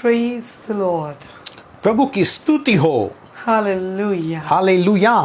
Praise the Lord. प्रभु की स्तुति हो। Hallelujah. Hallelujah.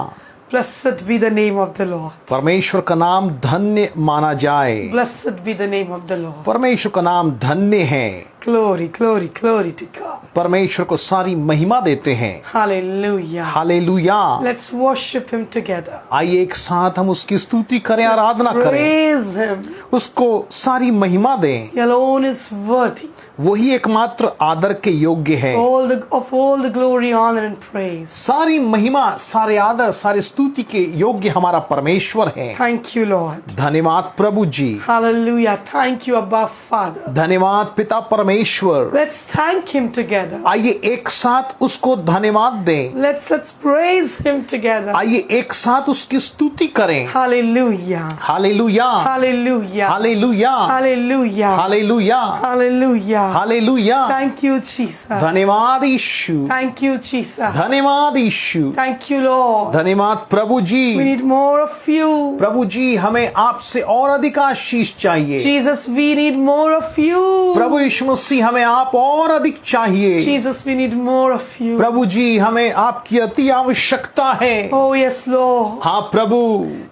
Blessed be the name of the Lord. परमेश्वर का नाम धन्य माना जाए। Blessed be the name of the Lord. परमेश्वर का नाम धन्य है। Glory, glory, glory to God. परमेश्वर को सारी महिमा देते हैं। Hallelujah. Hallelujah. Let's worship Him together. आइए एक साथ हम उसकी स्तुति करें, आराधना करें, Praise Him. उसको सारी महिमा दें। He alone is worthy. वही एकमात्र आदर के योग्य है। Of all the glory, honor and praise. सारी महिमा, सारे आदर, सारे स्तुति के योग्य हमारा परमेश्वर है। Thank you, Lord. धन्यवाद प्रभु जी। Hallelujah. Thank you, Abba Father. धन्यवाद पिता परमेश्वर। Let's thank Him together. आइए एक साथ उसको धन्यवाद दें। Let's praise Him together. आइए एक साथ उसकी स्तुति करें। Hallelujah. Hallelujah. Hallelujah. Hallelujah. Hallelujah. Hallelujah. Hallelujah. Hallelujah. Thank you, Jesus. धन्यवाद यीशु। Thank you, Jesus. धन्यवाद यीशु। Thank you, Lord. धन्यवाद प्रभु जी। We need more of you. प्रभु जी हमें आपसे और अधिक आशीष चाहिए। Jesus, we need more of you. प्रभु यीशु मसीह हमें आप और अधिक चाहिए। Jesus, we need more of you. प्रभु जी हमें आपकी अति आवश्यकता है। Oh, yes, Lord. हाँ प्रभु।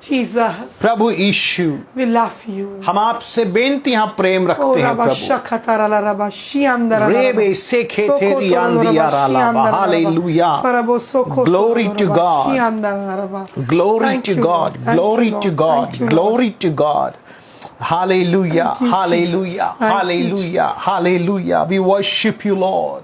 Jesus. Prabhu Yeshu We love you. हम आपसे बेनती, यहाँ प्रेम Oh, रखते हैं Rabba प्रभु। Shakatarala Rabba Shiandara. रेबे से खेतेरी आंधिया राला। Hallelujah. Glory to God. Glory to God. Glory to God. Glory to God. Hallelujah. Thank you, Hallelujah. Jesus. Thank you, Hallelujah. Jesus. Hallelujah. We worship you, Lord.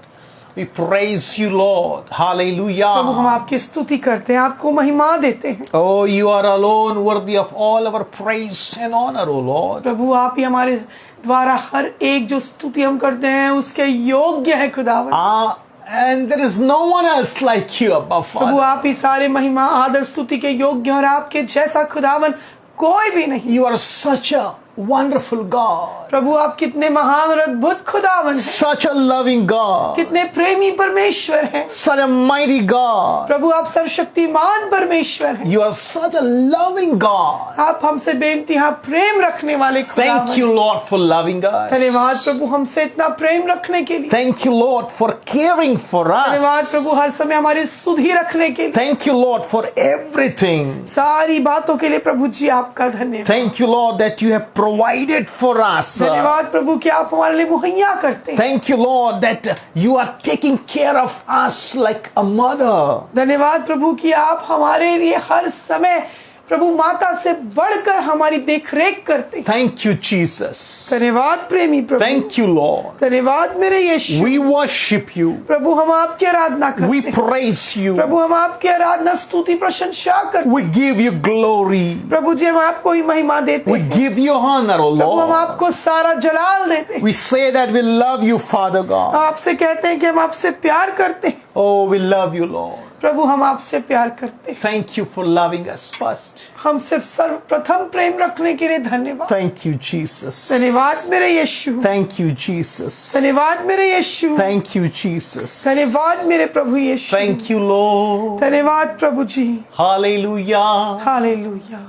We praise you, Lord. प्रभु हम Hallelujah. आपकी स्तुति करते हैं, आपको महिमा देते हैं। Oh, you are alone worthy of all our praise and honor, O Lord. प्रभु आप ही हमारे द्वारा हर एक जो स्तुति हम करते हैं उसके योग्य है खुदावन। And there is no one else like you, Abba Prabhu Father. आप ही सारे महिमा आदर स्तुति के योग्य हैं और आपके जैसा खुदावन कोई भी नहीं। You are such a wonderful God. प्रभु आप कितने महान और अद्भुत खुदावन हैं, Such a loving God. कितने प्रेमी परमेश्वर हैं। Such a mighty God. प्रभु आप सर्वशक्तिमान परमेश्वर हैं। You are such a loving God. आप हमसे बेनती हाँ प्रेम रखने वाले खुदावन। Thank you, Lord, for loving us. धन्यवाद प्रभु हमसे इतना प्रेम रखने के लिए। Thank you, Lord, for caring for धन्यवाद us. प्रभु हर समय हमारी सुधि रखने के लिए। Thank you, Lord, for everything. सारी बातों के लिए प्रभु जी आपका धन्यवाद। Thank you, Lord, that you have provided for us. धन्यवाद प्रभु कि आप हमारे लिए मुहैया करते हैं। Thank you, Lord, that you are taking care of us like a mother. धन्यवाद प्रभु कि आप हमारे लिए हर समय प्रभु माता से बढ़कर हमारी देखरेख करते हैं। Thank you, Jesus. धन्यवाद प्रेमी प्रभु। Thank you, Lord. धन्यवाद मेरे यीशु। We worship you. प्रभु हम आपकी आराधना करते We हैं। praise you. प्रभु हम आपकी आराधना स्तुति प्रशंसा करते हैं। We give you glory. प्रभु जी हम आपको ही महिमा देते We हैं। give you honor, O प्रभु हम Lord. आपको सारा जलाल देते हैं। We say that we love you, Father God. आपसे कहते हैं कि हम आपसे प्यार करते हैं। Oh, we love you, Lord. प्रभु हम आपसे प्यार करते हैं। Thank you for loving us first. हमसे सर्वप्रथम प्रेम रखने के लिए धन्यवाद। Thank you, Jesus. धन्यवाद मेरे यीशु। Thank you, Jesus. धन्यवाद मेरे यीशु। Thank you, Jesus. धन्यवाद मेरे प्रभु यीशु। Thank you, Lord. धन्यवाद प्रभु जी। Hallelujah. Hallelujah.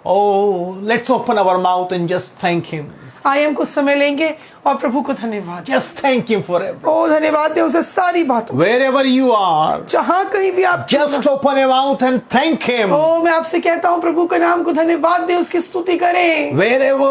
Oh, let's open our mouth and just thank Him. आइए हम कुछ समय लेंगे और प्रभु को धन्यवाद। Just thank Him for everything. ओ धन्यवाद दे उसे सारी बातों। Wherever you are, जहाँ कहीं भी आप just open your mouth and thank Him. ओ मैं आपसे कहता हूँ प्रभु के नाम को धन्यवाद दे, उसकी स्तुति करें। Wherever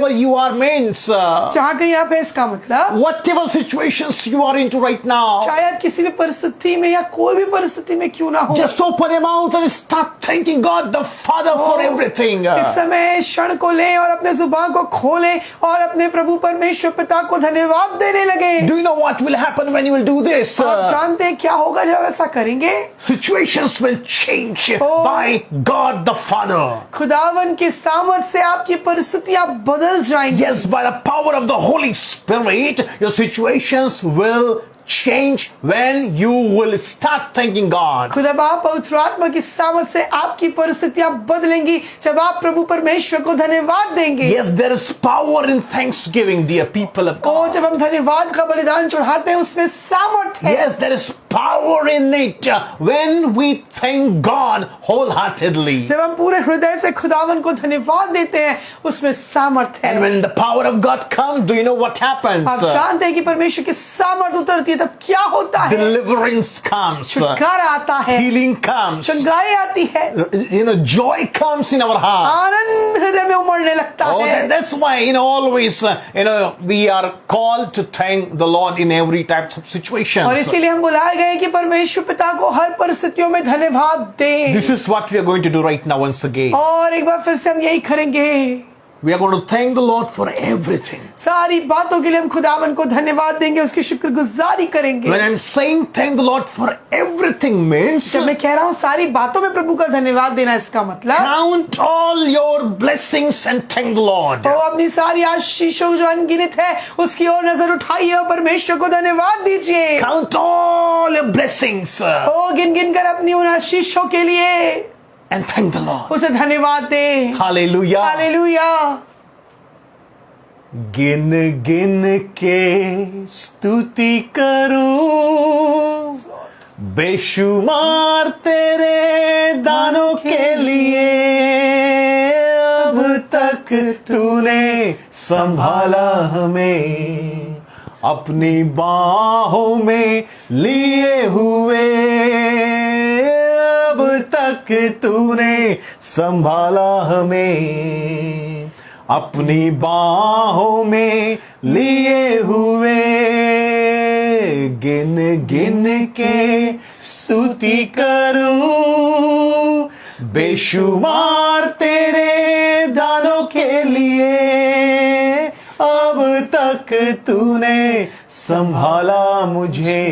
you are means, जहाँ कहीं आप हैं इसका मतलब whatever situations you are into right now, चाहे आप किसी भी परिस्थिति में या कोई भी परिस्थिति में क्यों ना हो, just open your mouth and start thanking God the Father for everything. इस समय क्षण को लें और अपने जुबान को खोलें और अपने प्रभु परमेश्वर पिता को धन्यवाद देने लगे। Do you know what will happen when you will do this? आप जानते हैं क्या होगा जब ऐसा करेंगे? Situations will change by God the Father. खुदावन की सामर्थ से आपकी परिस्थितियां बदल जाएंगी। Yes, by the power of the Holy Spirit, your situations will change when you will start thanking God. खुदा बाप पवित्र आत्मा की सामर्थ से आपकी परिस्थितियां बदलेंगी जब आप प्रभु परमेश्वर को धन्यवाद देंगे। Yes, there is power in thanksgiving, dear people of O God. जब हम धन्यवाद का बलिदान चढ़ाते हैं उसमें सामर्थ है। Yes, there is power in it when we thank God wholeheartedly. जब हम पूरे हृदय से खुदावन को धन्यवाद देते हैं उसमें सामर्थ है। And when the power of God comes, do you know what happens? आप जानते हैं कि परमेश्वर की सामर्थ उतरती है तब क्या होता है? Deliverance comes. छुटकारा आता है, Healing comes. चंगाई आती है, Joy comes in our heart. आनंद हृदय में उमड़ने लगता है। That's why, always, we are called to thank the Lord in every type of situation. और इसीलिए हम बुलाए गए कि परमेश्वर पिता को हर परिस्थितियों में धन्यवाद दें। This is what we are going to do right now once again. और एक बार फिर से हम यही करेंगे। We are going to thank the Lord for everything. सारी बातों के लिए हम खुदावन को धन्यवाद देंगे, उसकी शुक्रगुजारी करेंगे। When I'm saying thank the Lord for everything means, जब मैं कह रहा हूँ सारी बातों में प्रभु का धन्यवाद देना, इसका मतलब count all your blessings and thank the Lord. तो अपनी सारी आशीषों जो अनगिनत है उसकी ओर नजर उठाइए और परमेश्वर को धन्यवाद दीजिए। Count all your blessings ओ गिन गिन कर अपनी उन आशीषों के लिए and thank the Lord. उसे धन्यवाद दे। Hallelujah. हालेलुया। गिन गिन के स्तुति करूं बेशुमार तेरे दानों के लिए, अब तक तूने संभाला हमें अपनी बाहों में लिए हुए, अब तक तूने संभाला हमें अपनी बाहों में लिए हुए। गिन गिन के स्तुति करूं बेशुमार तेरे दानों के लिए, अब तक तूने संभाला मुझे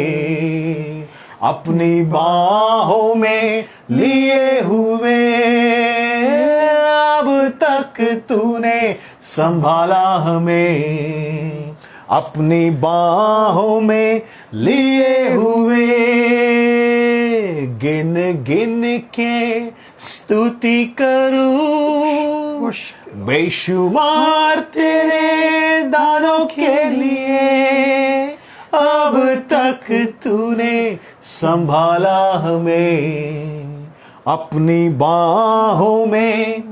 अपनी बाहों में लिए हुए, अब तक तूने संभाला हमें अपनी बाहों में लिए हुए। गिन गिन के स्तुति करूं बेशुमार तेरे दानों के लिए, अब तक तूने संभाला हमें अपनी बाहों में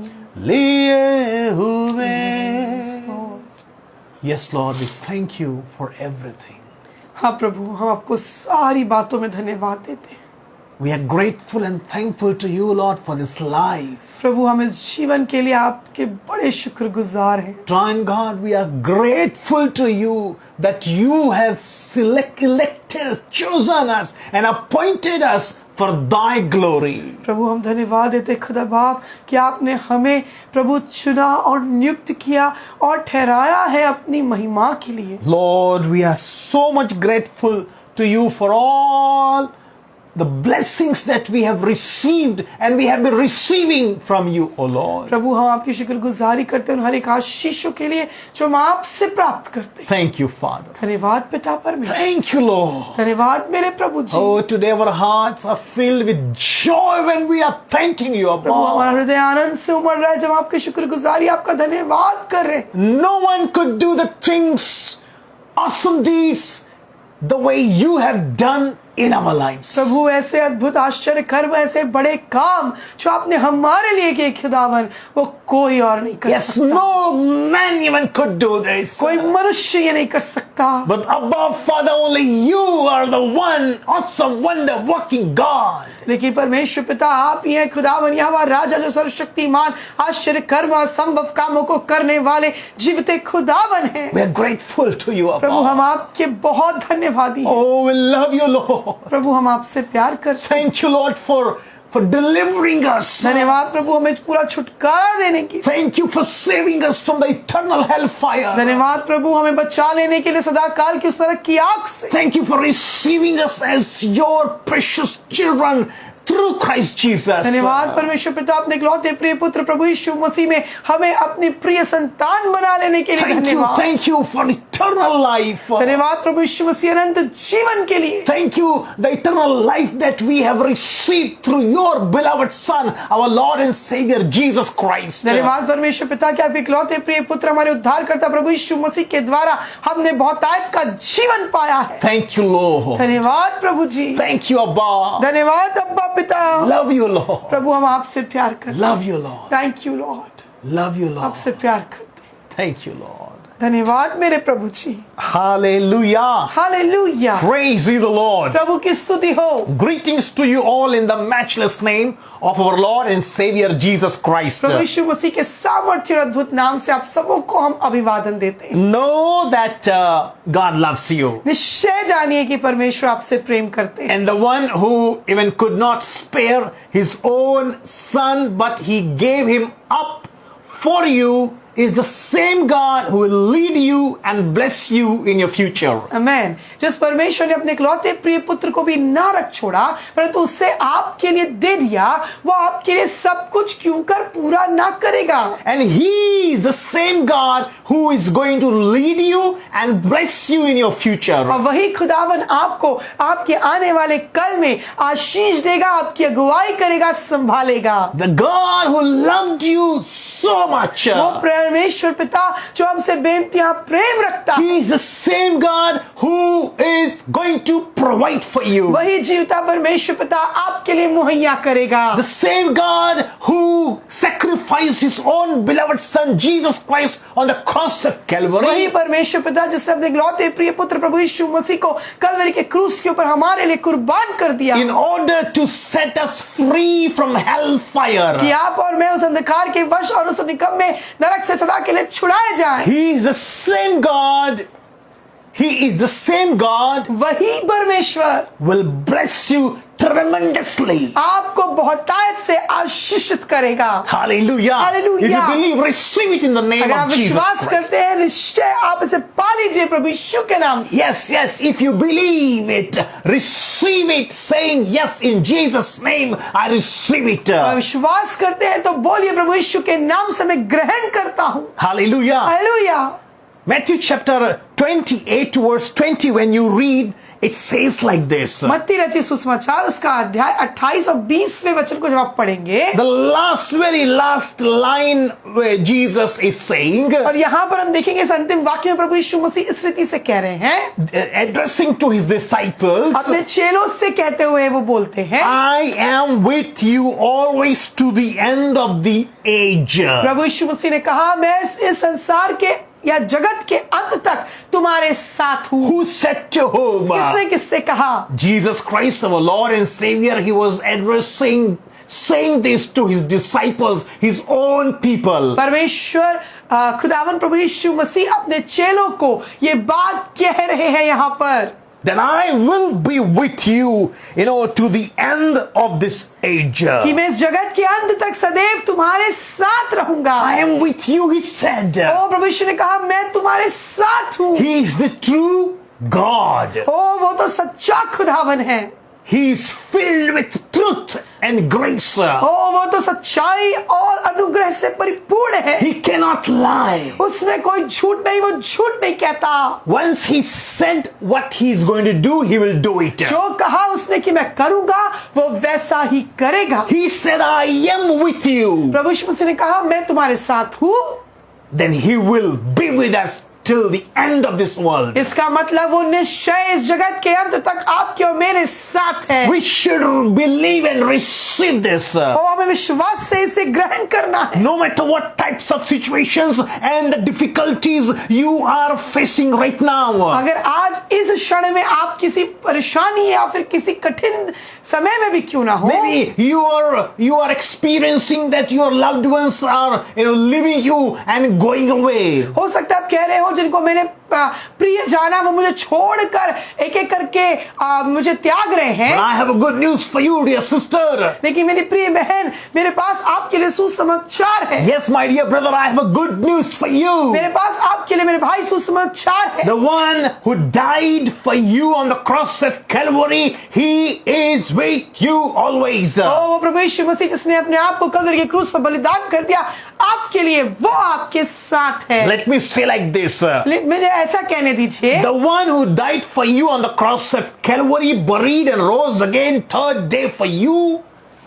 लिए हुए। Yes, Lord, we thank you for everything. हाँ प्रभु, हम आपको सारी बातों में धन्यवाद देते हैं। We are grateful and thankful to you, Lord, for this life. प्रभु हम इस जीवन के लिए आपके बड़े शुक्रगुजार हैं। Trying God, we are grateful to you that you have selected us, chosen us and appointed us for thy glory. प्रभु हम धन्यवाद देते खुदा बाप कि आपने हमें प्रभु चुना और नियुक्त किया और ठहराया है अपनी महिमा के लिए। Lord, we are so much grateful to you for all the blessings that we have received and we have been receiving from you, O Lord. प्रभु हम आपकी शुक्रगुजारी करते हैं हर एक आशीषों के लिए जो हम आपसे प्राप्त करते हैं। Thank you, Father. धन्यवाद पिता परमेश्वर। Thank you, Lord. धन्यवाद मेरे प्रभु जी। Oh, today our hearts are filled with joy when we are thanking you, प्रभु हमारा Abba. हृदय आनंद से उमड़ रहा है जब आपकी शुक्रगुजारी आपका धन्यवाद कर रहे हैं। No one could do the things, awesome deeds, the way you have done in our lives. प्रभु ऐसे अद्भुत आश्चर्य कर्म, ऐसे बड़े काम जो आपने हमारे लिए किए खुदावन, वो कोई और नहीं कर Yes, सकता। no man even could do this. कोई मनुष्य ये नहीं कर सकता। But above, Father, only you are the one awesome, wonder working God. लेकिन परमेश्वर पिता आप ही हैं खुदावन, यहोवा राजा जो सर्वशक्तिमान, आश्चर्य कर्म, असंभव कामों को करने वाले जीवित खुदावन हैं। We are grateful to you, प्रभु हम Abba. आपके बहुत धन्यवादी हैं। Oh, we love you, Lord. प्रभु हम आपसे प्यार करते हैं। Thank you, Lord, for delivering us. धन्यवाद प्रभु हमें पूरा छुटकारा देने की। Thank you for saving us from the eternal hellfire. धन्यवाद प्रभु हमें बचा लेने के लिए सदा काल की उस तरह की आग से। Thank you for receiving us as your precious children through Christ Jesus. धन्यवाद परमेश्वर पिता, अपने इकलौते प्रिय पुत्र प्रभु यीशु मसीह में हमें अपनी प्रिय संतान बना लेने के लिए धन्यवाद। Thank you for eternal life. धन्यवाद प्रभु यीशु मसीह अनंत जीवन के लिए। Thank you the eternal life that we have received through your beloved Son, our Lord and Savior Jesus Christ. धन्यवाद परमेश्वर पिता कि आपके इकलौते प्रिय पुत्र हमारे उद्धारकर्ता प्रभु यीशु मसीह के द्वारा हमने बहुतायत का जीवन पाया है। Thank you, Lord. धन्यवाद प्रभु जी। Thank you, Abba. धन्यवाद अब्बा पिता। Love you, Lord. प्रभु हम आपसे प्यार करते। Love you, Lord. Thank you Lord. Love you, Lord. आपसे प्यार करते। Thank you, Lord. धन्यवाद मेरे प्रभु जी। Hallelujah. Hallelujah. Praise ye the Lord. प्रभु की स्तुति हो। Greetings to you all in the matchless name of our Lord and Savior Jesus Christ. प्रभु यीशु मसीह के सामर्थ्य और अद्भुत नाम से आप सबों को हम अभिवादन देते हैं। Know that God loves you. निश्चय जानिए कि परमेश्वर आपसे प्रेम करते हैं। And the one who even could not spare his own son, but he gave him up for you, is the same God who will lead you and bless you in your future. आमेन। जिस परमेश्वर ने अपने इकलौते प्रिय पुत्र को भी ना रख छोड़ा परंतु उससे आपके लिए दे दिया, वो आपके लिए सब कुछ क्यों कर पूरा ना करेगा। And he is the same God who is going to lead you and bless you in your future. और वही खुदावन आपको आपके आने वाले कल में आशीष देगा, आपकी अगुवाई करेगा, संभालेगा। The God who loved you so much. वो परमेश्वर पिता जो हमसे बेनतियां प्रेम रखता, He is the same God who is going to provide for you. वही जीवता परमेश्वर पिता आपके लिए मुहैया करेगा। The same God who sacrificed his own beloved Son Jesus Christ on the cross of वही Calvary. परमेश्वर पिता जिसने अपने इकलौते प्रिय पुत्र प्रभु यीशु मसीह को कलवरी के क्रूस के ऊपर हमारे लिए कुर्बान कर दिया, In order to set us free from कि hellfire. आप और मैं उस अंधकार के वश और उस निकम में नरक से सदा के लिए छुड़ाए जाएं। He is the same God. He is the same God वही परमेश्वर will bless you tremendously. आपको बहुतायत से आशीषित करेगा। Hallelujah. Hallelujah. If you believe, receive it in the name अगर आप of Jesus विश्वास Christ. करते हैं निश्चय आप इसे पा लीजिए प्रभु यीशु के नाम से। Yes, yes. If you believe it, receive it, saying yes in Jesus' name. I receive it. और विश्वास करते हैं तो बोलिए प्रभु यीशु के नाम से मैं ग्रहण करता हूँ। Hallelujah. Hallelujah. Matthew chapter 28 verse 20, when you read, it says like this. मत्ती रचित सुसमाचार उसका अध्याय 28 और 20वें वचन को जब आप पढ़ेंगे, The last, very last line where Jesus is saying, और यहाँ पर हम देखेंगे इस अंतिम वाक्य में प्रभु यीशु मसीह इस रीति से कह रहे हैं, addressing to his disciples, अपने चेलों से कहते हुए वो बोलते हैं, I am with you always to the end of the age. प्रभु यीशु मसीह ने कहा मैं इस संसार के या जगत के अंत तक तुम्हारे साथ हूँ। Who said to whom? किसने किससे कहा? Jesus Christ, our Lord and Savior. He was addressing, saying this to his disciples, his own people. परमेश्वर खुदावन प्रभु यीशु मसीह अपने चेलों को ये बात कह रहे हैं यहाँ पर, Then I will be with you, to the end of this age. कि मैं इस जगत के अंत तक सदैव तुम्हारे साथ रहूंगा। I am with you, he said. ओ प्रभु यीशु ने कहा मैं तुम्हारे साथ हूँ। He is the true God. ओ वो तो सच्चा खुदावन है। He is filled with truth and grace. ओ वो तो सच्चाई और अनुग्रह से परिपूर्ण है। He cannot lie. उसमें कोई झूठ नहीं, वो झूठ नहीं कहता। Once he said what he is going to do, he will do it. जो कहा उसने कि मैं करूंगा वो वैसा ही करेगा। He said, I am with you. प्रभु यीशु मसीह ने कहा मैं तुम्हारे साथ हूँ, Then he will be with us till the end of this world. इसका मतलब वो निश्चय इस जगत के अंत तक आपके और मेरे साथ है। We should believe and receive this. और हमें विश्वास से इसे ग्रहण करना है। No matter what types of situations and the difficulties you are facing right now. अगर आज इस क्षण में आप किसी परेशानी या फिर किसी कठिन समय में भी क्यों ना हो, Maybe you are experiencing that your loved ones are leaving you and going away. हो सकता है आप कह रहे हो जिनको मैंने प्रिय जाना वो मुझे छोड़कर एक एक करके मुझे त्याग रहे हैं। But I have a good news for you, dear sister. लेकिन मेरी प्रिय बहन, मेरे पास आपके लिए सुसमाचार है। Yes, my dear brother, I have a good news for you. मेरे पास आपके लिए मेरे भाई सुसमाचार है। The one who died for you on the cross of Calvary, he is with you always. वो प्रभु यीशु मसीह जिसने अपने आप को कलवरी के क्रूस पर बलिदान कर दिया आपके लिए, वो आपके साथ है। Let me say like this. मुझे ऐसा कहने दीजिए, The one who died for you on the cross of Calvary, buried and rose again third day for you.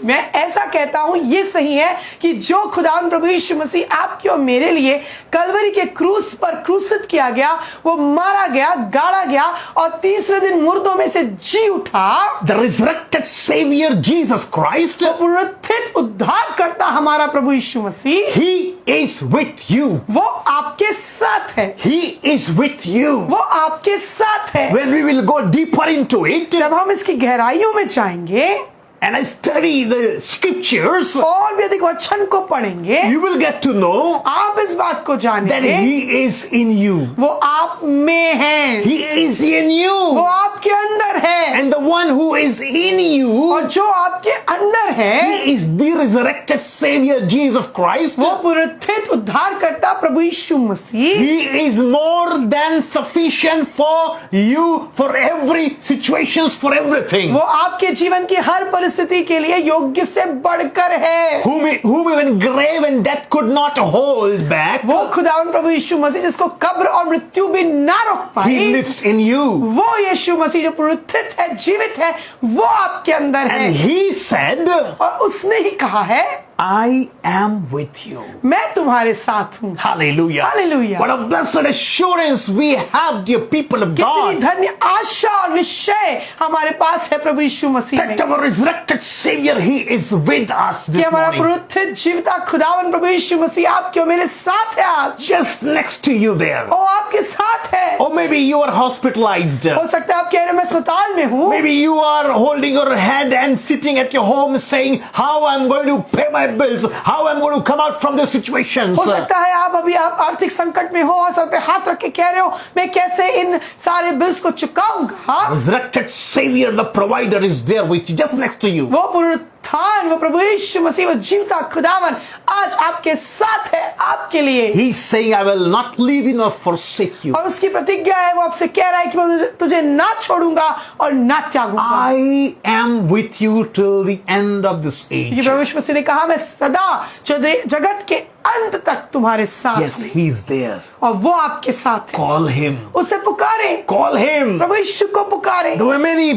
मैं ऐसा कहता हूं, ये सही है कि जो खुदावंद प्रभु यीशु मसीह आपके और मेरे लिए कलवरी के क्रूस पर क्रूसित किया गया, वो मारा गया, गाड़ा गया और तीसरे दिन मुर्दों में से जी उठा। The resurrected Savior Jesus Christ, पुनरुत्थित उद्धारकर्ता हमारा प्रभु यीशु मसीह, He is with you. वो आपके साथ है। He is with you. वो आपके साथ है। When we will go deeper into it, जब हम इसकी गहराइयों में जाएंगे and I study the scriptures, और भी अधिक वचन को पढ़ेंगे, you will get to know आप इस बात को that जानेंगे He is in you. वो आप में है, He is in वो you. आपके अंदर है, And the one who is in और you, जो आपके अंदर है He is the resurrected Savior Jesus Christ. वो पुनरुत्थित उद्धारकर्ता प्रभु यीशु मसीह, He is more than sufficient for you, for every situations, for everything. वो आपके जीवन की हर परिस्थिति के लिए योग्य से बढ़कर है। Whom even grave and death could not hold back. वो खुदावंद प्रभु यीशु मसीह जिसको कब्र और मृत्यु भी ना रोक He pi, lives in you. वो यीशु मसीह जो पुनरुत्थित है, जीवित है, वो आपके अंदर है। And He said, और उसने ही कहा है, I am with you. मैं तुम्हारे साथ हूँ। Hallelujah. Hallelujah. What a blessed assurance we have, dear people of कितनी God, धन्य आशा और निश्चय हमारे पास है प्रभु यीशु मसीह में that our resurrected Savior, He is with us कि this हमारा morning. पुनरुत्थित जीविता खुदावन प्रभु यीशु मसीह आपके और मेरे साथ है आज। Just next to you there. वो आपके साथ है। Or maybe you are hospitalized. हो सकता है आप कह रहे हैं मैं अस्पताल में हूँ। Maybe you are holding your head and sitting at your home saying, how I'm going to pay my bills, how I'm going to come out from this situation. हो सकता है आप आर्थिक संकट में हो और सर पे हाथ रख के कह रहे हो मैं कैसे इन सारे बिल्स को चुकाऊंगा। Resurrected Savior, the provider, is there with you, just next to you. वो पुनरुत्थान, वो प्रभु यीशु मसीह, वो जीवता खुदावन आज आपके साथ है, आपके लिए। He's saying, I will not leave you nor forsake you. और उसकी प्रतिज्ञा है, वो आपसे कह रहा है कि मैं तुझे ना छोड़ूंगा और ना त्यागूंगा। I am with you till the end of this ये age. प्रभु यीशु मसीह ने कहा मैं सदा जगत के अंत तक तुम्हारे साथ Yes, हूँ। He's there. और वो आपके साथ है। Call Him. उसे पुकारे, Call Him. प्रभु यीशु को पुकारे। There were many,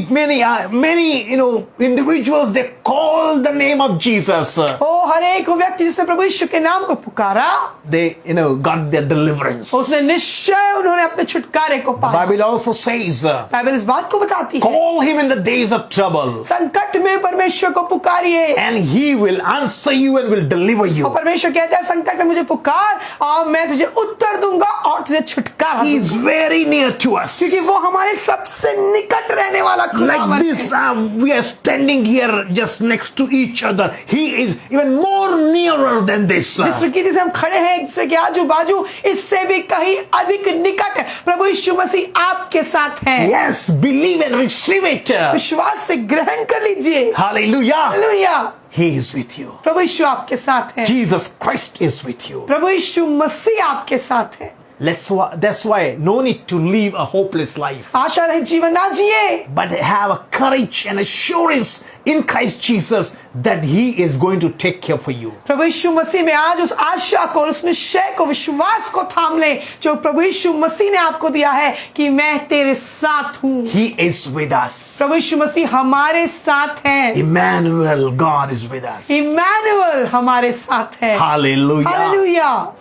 individuals, they call the name of Jesus. ओ हर एक वो व्यक्ति जिसने प्रभु यीशु के नाम को पुकारा, They, got their deliverance. उसने निश्चय उन्होंने अपने छुटकारे को पाया। Bible also says, बाइबल इस बात को बताती है, call Him in the days of trouble, संकट में परमेश्वर को पुकारिए and He will answer you and will deliver और you. परमेश्वर कहता है संकट में मुझे पुकार और मैं तुझे उत्तर दूंगा और तुझे छुटकारा He is दूंगा। very near to us. क्योंकि वो हमारे सबसे निकट रहने वाला खुदावन Like है। this, we are standing here just next to each other. He is even more nearer than this. जिस प्रकृति से हम खड़े हैं एक दूसरे के आजू बाजू, इससे भी कहीं अधिक निकट प्रभु यीशु मसीह आपके साथ है। Yes, believe and receive it. विश्वास से ग्रहण कर लीजिए। Hallelujah. Hallelujah. He is with you. प्रभु यीशु आपके साथ है। Jesus Christ is with you. प्रभु यीशु मसीह आपके साथ है। That's why no need to live a hopeless life, आशा रहित जीवन ना जिए, but have a courage and assurance in Christ Jesus that He is going to take care for you. प्रभु यीशु मसीह में आज उस आशा को, उस निश्चय को, विश्वास को थाम ले जो प्रभु यीशु मसीह ने आपको दिया है कि मैं तेरे साथ हूँ। He is with us. प्रभु यीशु मसीह हमारे साथ है। Emmanuel, God is with us. Immanuel हमारे साथ है। Hallelujah. Hallelujah.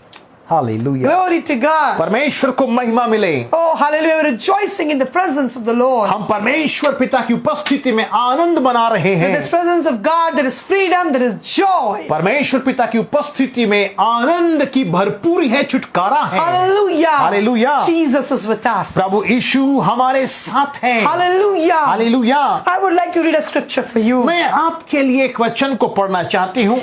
Hallelujah. Glory to God. परमेश्वर को महिमा मिले। ओ hallelujah, we're rejoicing in the presence of the Lord. हम परमेश्वर पिता की उपस्थिति में आनंद मना रहे In हैं। this presence of God, there is freedom, there is joy. परमेश्वर पिता की उपस्थिति में आनंद की भरपूरी है, छुटकारा है। Hallelujah. Hallelujah. Jesus is with us. प्रभु यीशु हमारे साथ हैं। Hallelujah. Hallelujah. I would like to read a scripture for you. मैं आपके लिए एक वचन को पढ़ना चाहती हूँ।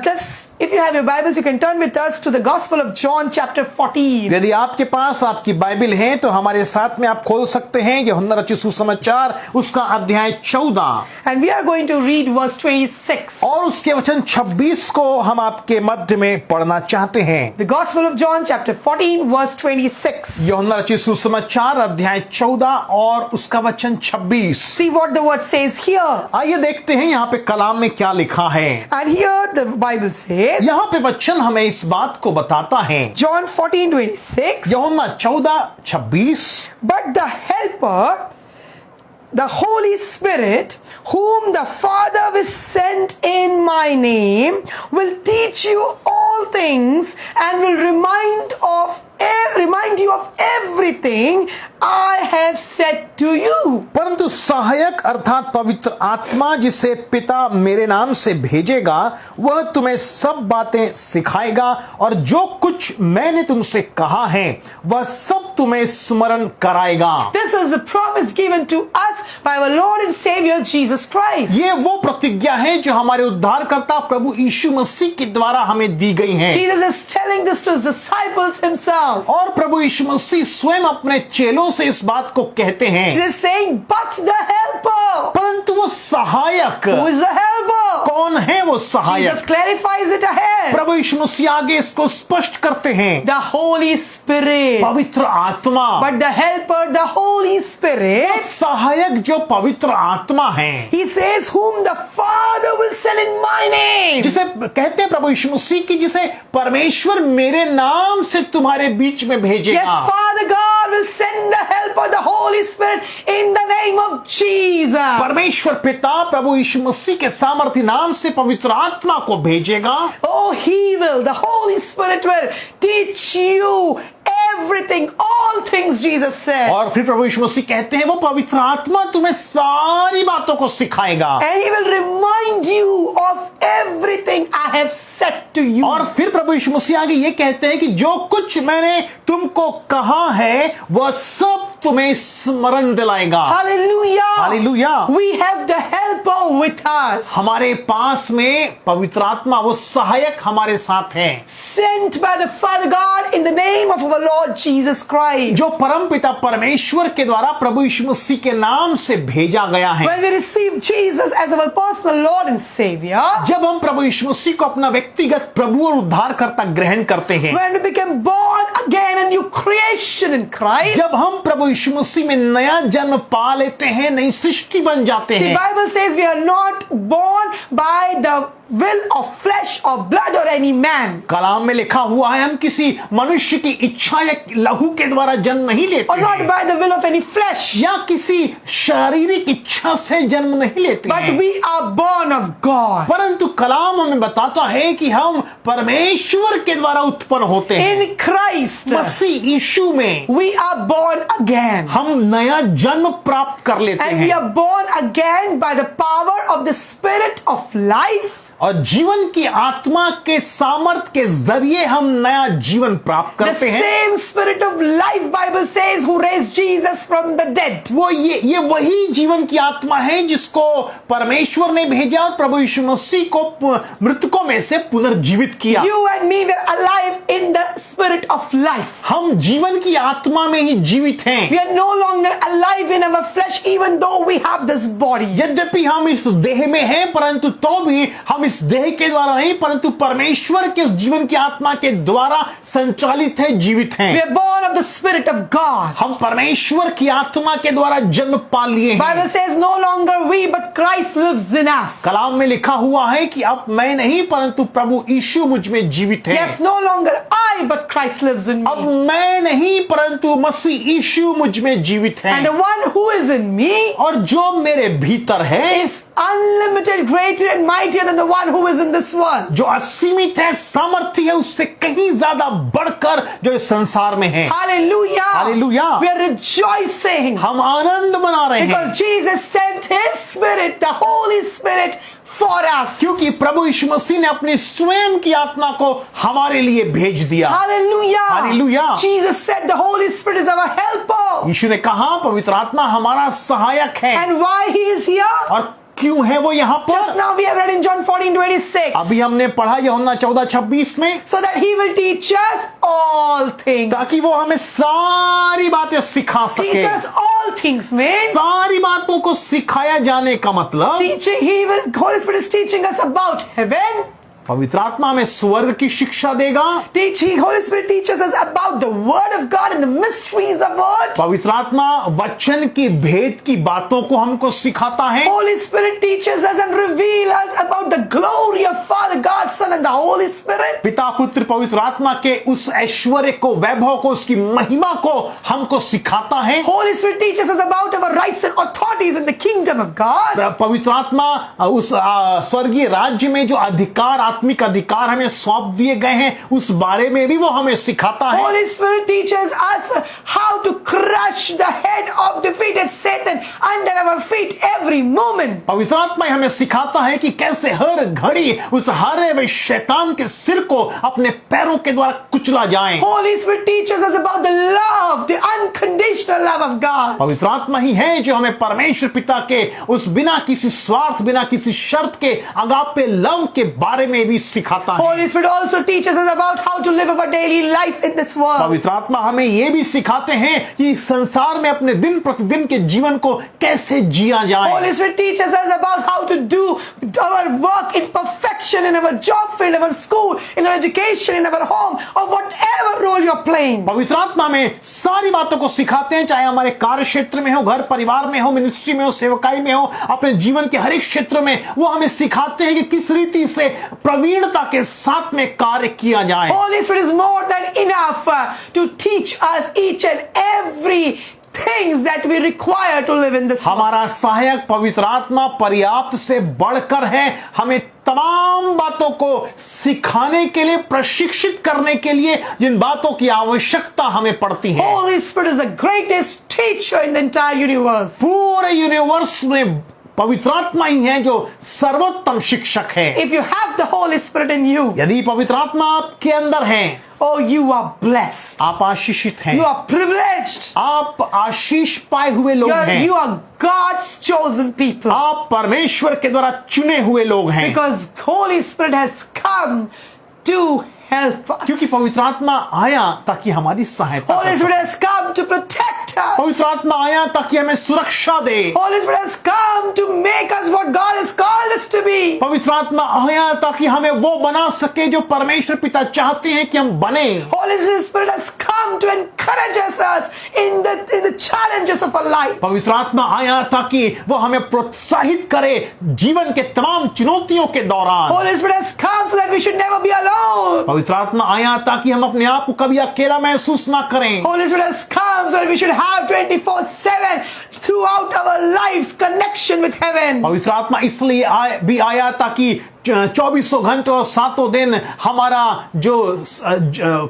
Just if you have your Bibles, you can turn with us to the Gospel of John, chapter 14. यदि आपके पास आपकी बाइबल है तो हमारे साथ में आप खोल सकते हैं यूहन्ना रचित सुसमाचार उसका अध्याय 14 And we are going to read verse 26. और उसके वचन 26 को हम आपके मध्य में पढ़ना चाहते हैं। The Gospel of John, chapter 14, verse 26. यूहन्ना रचित सुसमाचार अध्याय 14 और उसका वचन 26। See what the word says here. आइए देखते हैं यहाँ पे कलाम में क्या लिखा है। And here the Bible says, यहाँ पे वचन हमें इस बात को बताता है। John 14:26. यूहन्ना 14:26 But the Helper, the Holy Spirit, whom the Father will send in my name, will teach you all things and will remind you of everything I have said to you. परंतु सहायक अर्थात पवित्र आत्मा जिसे पिता मेरे नाम से भेजेगा वह तुम्हें सब बातें सिखाएगा और जो कुछ मैंने तुमसे कहा है वह सब तुम्हें स्मरण कराएगा। This is the promise given to us by our Lord and Savior Jesus Christ. ये वो प्रतिज्ञा है जो हमारे उद्धारकर्ता प्रभु यीशु मसीह के द्वारा हमें दी गई है। Jesus is telling this to his disciples himself. और प्रभु यीशु मसीह स्वयं अपने चेलों से इस बात को कहते हैं। Jesus is saying, but the Helper. परंतु वो सहायक Who is the Helper? कौन है? वो सहायक Jesus clarifies it ahead. प्रभु यीशु मसीह आगे इसको स्पष्ट करते हैं। The Holy Spirit. पवित्र आत्मा। But the Helper, the Holy Spirit, सहायक जो पवित्र आत्मा है, he says, whom the Father will send in my name. जिसे कहते हैं प्रभु यीशु मसीह की, जिसे परमेश्वर मेरे नाम से तुम्हारे बीच में भेजेगा। Yes, Father God will send the Helper, the Holy Spirit, in the name of Jesus. परमेश्वर पिता प्रभु यीशु मसीह के सामर्थ्य नाम से पवित्र आत्मा को भेजेगा। Oh, he will, the Holy Spirit will teach you everything, all things, Jesus said. और फिर प्रभु यीशु मसीह कहते हैं वो पवित्र आत्मा तुम्हें सारी बातों को सिखाएगा। And he will remind you of everything I have said to you. और फिर प्रभु यीशु मसीह आगे ये कहते हैं कि जो कुछ मैंने तुमको कहा है वह सब तुम्हें स्मरण दिलाएगा। Hallelujah. Hallelujah. We have the Helper with us. हमारे पास में पवित्र आत्मा, वो सहायक हमारे साथ है, Sent by the Father God in the name of our Lord Jesus Christ. जो परम पिता परमेश्वर के द्वारा प्रभु यीशु मसीह के नाम से भेजा गया है। When we receive Jesus as our personal Lord and Savior, जब हम प्रभु यीशु मसीह को अपना व्यक्तिगत प्रभु और उद्धारकर्ता ग्रहण करते हैं, when we become born again a new creation in Christ, जब हम प्रभु यीशु मसीह में नया जन्म पा लेते हैं, नई सृष्टि बन जाते the हैं। Bible says we are not born by the will of flesh or blood or any man. कलाम में लिखा हुआ है हम किसी मनुष्य की इच्छा या लहू के द्वारा जन्म नहीं लेते Or not हैं, by the will of any flesh. या किसी शारीरिक इच्छा से जन्म नहीं लेते But हैं, we are born of God. परंतु कलाम हमें बताता है कि हम परमेश्वर के द्वारा उत्पन्न होते हैं। In Christ, मसीह यीशु में we are born again. हम नया जन्म प्राप्त कर लेते And we हैं are born again by the power of the Spirit of life. और जीवन की आत्मा के सामर्थ के जरिए हम नया जीवन प्राप्त The करते हैं। same Spirit of life, Bible says, who raised Jesus from the dead. वो ये वही जीवन की आत्मा है जिसको परमेश्वर ने भेजा और प्रभु यीशु मसीह को मृतकों में से पुनर्जीवित किया। You and me were alive in the Spirit of life. हम जीवन की आत्मा में ही जीवित हैं। We are no longer alive in our flesh, even though we have this body. यद्यपि हम इस देह में हैं, परंतु तो भी हम इस देह के द्वारा नहीं, परंतु परमेश्वर के उस जीवन की आत्मा के द्वारा संचालित है, जीवित We हैं। are born of the Spirit of God. हम परमेश्वर की आत्मा के द्वारा जन्म पा लिए हैं। Bible says no longer we, but Christ lives in us. कलाम में लिखा हुआ है कि अब मैं नहीं परंतु प्रभु यीशु मुझ में जीवित है। Yes, no longer I, but Christ lives in अब me. मैं नहीं परंतु मसीह यीशु मुझ में जीवित है। And the one who is in me और जो मेरे भीतर है is unlimited, greater and mightier than the one who is in this world. जो असीमित है, सामर्थ्य है उससे कहीं ज्यादा बढ़कर जो इस संसार में है। Hallelujah. Hallelujah. We are rejoicing हम आनंद मना रहे हैं because Jesus sent His Spirit, the Holy Spirit, for us. क्योंकि प्रभु यीशु मसीह ने अपनी स्वयं की आत्मा को हमारे लिए भेज दिया। Hallelujah. Hallelujah. Jesus said the Holy Spirit is our helper. यीशु ने कहा पवित्र आत्मा हमारा सहायक है। And why He is here? और क्यों है वो यहाँ Just पर? now we have read in John 14:26. अभी हमने पढ़ा यूहन्ना 14:26 में, So that He will teach us all things. ताकि वो हमें सारी बातें सिखा Teach सके। us all things means सारी बातों को सिखाया जाने का मतलब teaching. Holy Spirit is teaching us about heaven. पवित्र आत्मा हमें स्वर्ग की शिक्षा देगा। Holy Spirit teaches us about the Word of God and the mysteries of Word. पवित्र आत्मा वचन की भेद की बातों को हमको सिखाता है। Holy Spirit teaches us and reveals us about the glory of Father, God, Son and the Holy Spirit. पिता पुत्र पवित्र आत्मा के उस ऐश्वर्य को, वैभव को, उसकी महिमा को हमको सिखाता है। Holy Spirit teaches us about our rights and authorities in the kingdom of God. पवित्र आत्मा उस स्वर्गीय राज्य में जो अधिकार, आत्मिक अधिकार हमें सौंप दिए गए हैं, उस बारे में भी वो हमें सिखाता है। Holy Spirit teaches us how to crush the head of defeated Satan under our feet every moment. पवित्र आत्मा हमें सिखाता है कि कैसे हर घड़ी उस हारे हुए शैतान के सिर को अपने पैरों के द्वारा कुचला जाए। Holy Spirit teaches us about the love, the unconditional love of God. पवित्र आत्मा ही है जो हमें परमेश्वर पिता के उस बिना किसी स्वार्थ, बिना किसी शर्त के अगापे लव के बारे में भी सिखाता है। Holy Spirit also teaches us about how to live our daily life in this world. पवित्र आत्मा हमें यह भी सिखाते हैं कि इस संसार में अपने दिन प्रतिदिन के जीवन को कैसे जिया जाए। Holy Spirit teaches us about how to do our work in perfection in our job field, in our school, in our education, in our home, or whatever role you're playing. पवित्र आत्मा में सारी बातों को सिखाते हैं, चाहे हमारे कार्य क्षेत्र में हो, घर परिवार में हो, मिनिस्ट्री में हो, सेवकाई में हो, अपने जीवन के हर एक क्षेत्र में वो हमें सिखाते हैं कि किस रीति से प्रवीणता के साथ में कार्य किया जाए। Holy Spirit is more than enough to teach us each and every things that we require to live in this world. हमारा सहायक पवित्र आत्मा पर्याप्त से बढ़कर है, हमें तमाम बातों को सिखाने के लिए, प्रशिक्षित करने के लिए जिन बातों की आवश्यकता हमें पड़ती है। Holy Spirit is the greatest teacher in the entire universe. पूरे यूनिवर्स में पवित्र आत्मा ही है जो सर्वोत्तम शिक्षक है। If you have the Holy Spirit in you, यदि पवित्र आत्मा आपके अंदर है, oh, you are blessed. आप आशीषित हैं, You are privileged. आप आशीष पाए हुए लोग हैं, You are God's chosen people. आप परमेश्वर के द्वारा चुने हुए लोग हैं। Because Holy Spirit has come to help us. क्योंकि पवित्र आत्मा आया ताकि हमारी सहायता Holy कर Spirit सके। has come to protect us. पवित्र आत्मा आया ताकि हमें सुरक्षा दे। Holy Spirit has come to make us what God has called us to be. पवित्र आत्मा आया ताकि हमें वो बना सके जो परमेश्वर पिता चाहते हैं कि हम बने। Holy Spirit has come to encourage us in the challenges of our life. पवित्र आत्मा आया ताकि वो हमें प्रोत्साहित करे जीवन के तमाम चुनौतियों के दौरान। Holy Spirit has come so that we should never be alone. पवित्र आत्मा आया ताकि हम अपने आप को कभी अकेला महसूस ना करें। Holy Spirit has come so that we should have 24/7 throughout our lives connection with heaven. पवित्र आत्मा इसलिए भी आया ताकि 24 घंटों और 7 दिन हमारा जो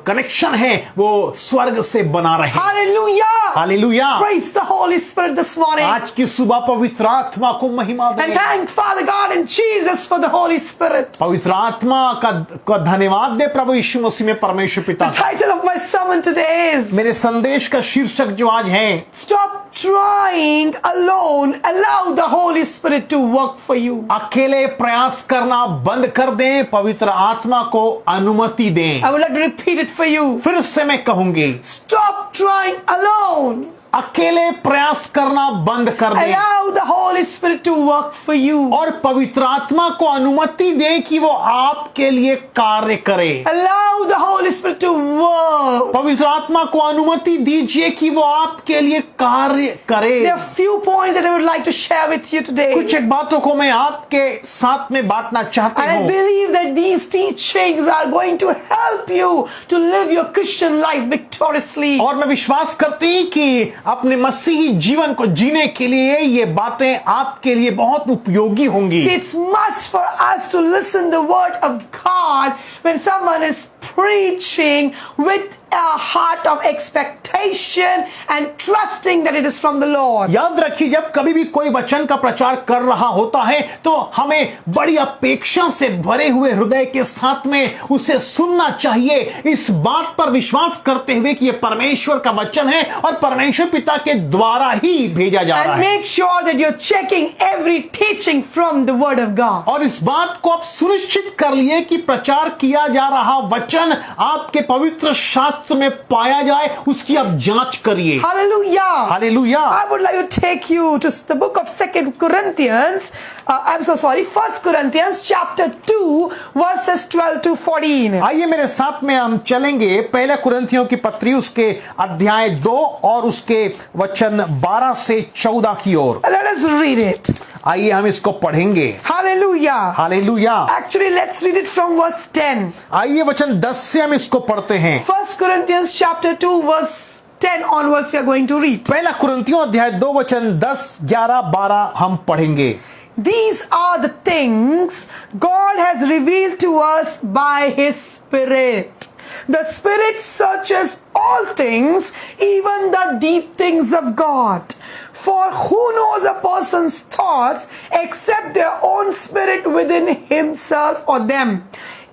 कनेक्शन है वो स्वर्ग से बना रहे। Hallelujah. Hallelujah. Praise the Holy Spirit this morning. आज की सुबह पवित्र आत्मा को महिमा And दें। thank Father God and Jesus for the Holy Spirit. पवित्र आत्मा का धन्यवाद दे प्रभु यीशु मसीह में परमेश्वर पिता The का। title of my sermon today is मेरे संदेश का शीर्षक जो आज है, Stop trying alone. Allow the Holy Spirit to work for you. अकेले प्रयास करना बंद कर दें, पवित्र आत्मा को अनुमति दें। I would like to repeat it for you. फिर से मैं कहूंगी, Stop trying alone. अकेले प्रयास करना बंद कर दें Allow the Holy Spirit to work for you. और पवित्र आत्मा को अनुमति दें कि वो आपके लिए कार्य करे। Allow the Holy Spirit to work. पवित्र आत्मा को अनुमति दीजिए कि वो आपके लिए कार्य करे। There are few points that I would like to share with you today. कुछ एक बातों को मैं आपके साथ में बांटना चाहता And I हूँ believe that these teachings are going to help you to live your Christian life victoriously. और मैं विश्वास करती कि अपने मसीही जीवन को जीने के लिए ये बातें आपके लिए बहुत उपयोगी होंगी। See, it's must for us to listen the word of God when someone is preaching with a heart of expectation and trusting that it is from the Lord. याद रखिए, जब कभी भी कोई वचन का प्रचार कर रहा होता है तो हमें बड़ी अपेक्षा से भरे हुए हृदय के साथ में उसे सुनना चाहिए, इस बात पर विश्वास करते हुए कि यह परमेश्वर का वचन है और परमेश्वर पिता के द्वारा ही भेजा जा रहा And है। make sure that you're checking every teaching from the word of God. और इस बात को आप सुनिश्चित कर लिए कि प्रचार किया जा रहा वचन आपके पवित्र शास्त्र में पाया जाए, उसकी आप जांच करिए। Hallelujah. Hallelujah. I would like to take you to the book of 2 Corinthians. I'm so sorry. 1 Corinthians chapter 2 verses 12 to 14. आइए मेरे साथ में हम चलेंगे पहले कुरिन्थियों की पत्री उसके अध्याय 2 और उसके वचन 12 से 14 की ओर। Let us read it. आइए हम इसको पढ़ेंगे। Hallelujah. Hallelujah. Actually, let's read it from verse 10. आइए वचन 10 से हम इसको पढ़ते हैं। 1 Corinthians chapter 2 verse 10 onwards we are going to read. पहला कुरिन्थियों अध्याय 2 वचन 10, 11, 12 हम पढ़ेंगे। These are the things God has revealed to us by His Spirit. The Spirit searches all things, even the deep things of God. For who knows a person's thoughts except their own spirit within himself or them?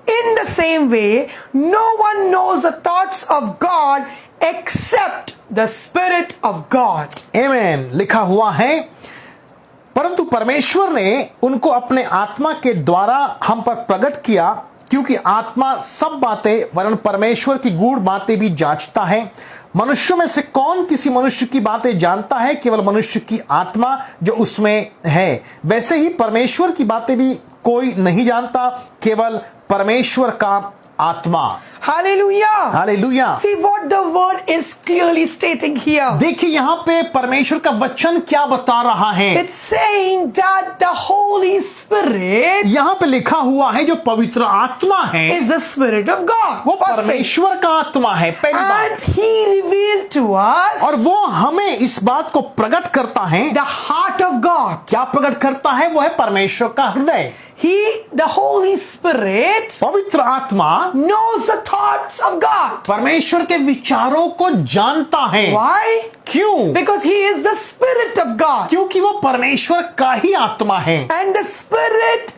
In the same way, no one knows the thoughts of God except the Spirit of God. आमीन। लिखा हुआ है, परंतु परमेश्वर ने उनको अपने आत्मा के द्वारा हम पर प्रकट किया, क्योंकि आत्मा सब बातें वरन परमेश्वर की गूढ़ बातें भी जांचता है। मनुष्यों में से कौन किसी मनुष्य की बातें जानता है? केवल मनुष्य की आत्मा जो उसमें है। वैसे ही परमेश्वर की बातें भी कोई नहीं जानता, केवल परमेश्वर का आत्मा। Hallelujah. Hallelujah. See what the word is clearly stating here. देखिए यहाँ पे परमेश्वर का वचन क्या बता रहा है। It's saying that the Holy Spirit यहाँ पे लिखा हुआ है जो पवित्र आत्मा है is the Spirit of God. वो First thing. परमेश्वर का आत्मा है, पहली बात। And He revealed to us और वो हमें इस बात को प्रकट करता है। the heart of God. क्या प्रकट करता है? वो है परमेश्वर का हृदय। He, the Holy Spirit, पवित्र आत्मा knows the thoughts of God. परमेश्वर के विचारों को जानता है। Why? क्यों? Because He is the Spirit of God. क्योंकि वो परमेश्वर का ही आत्मा है And the Spirit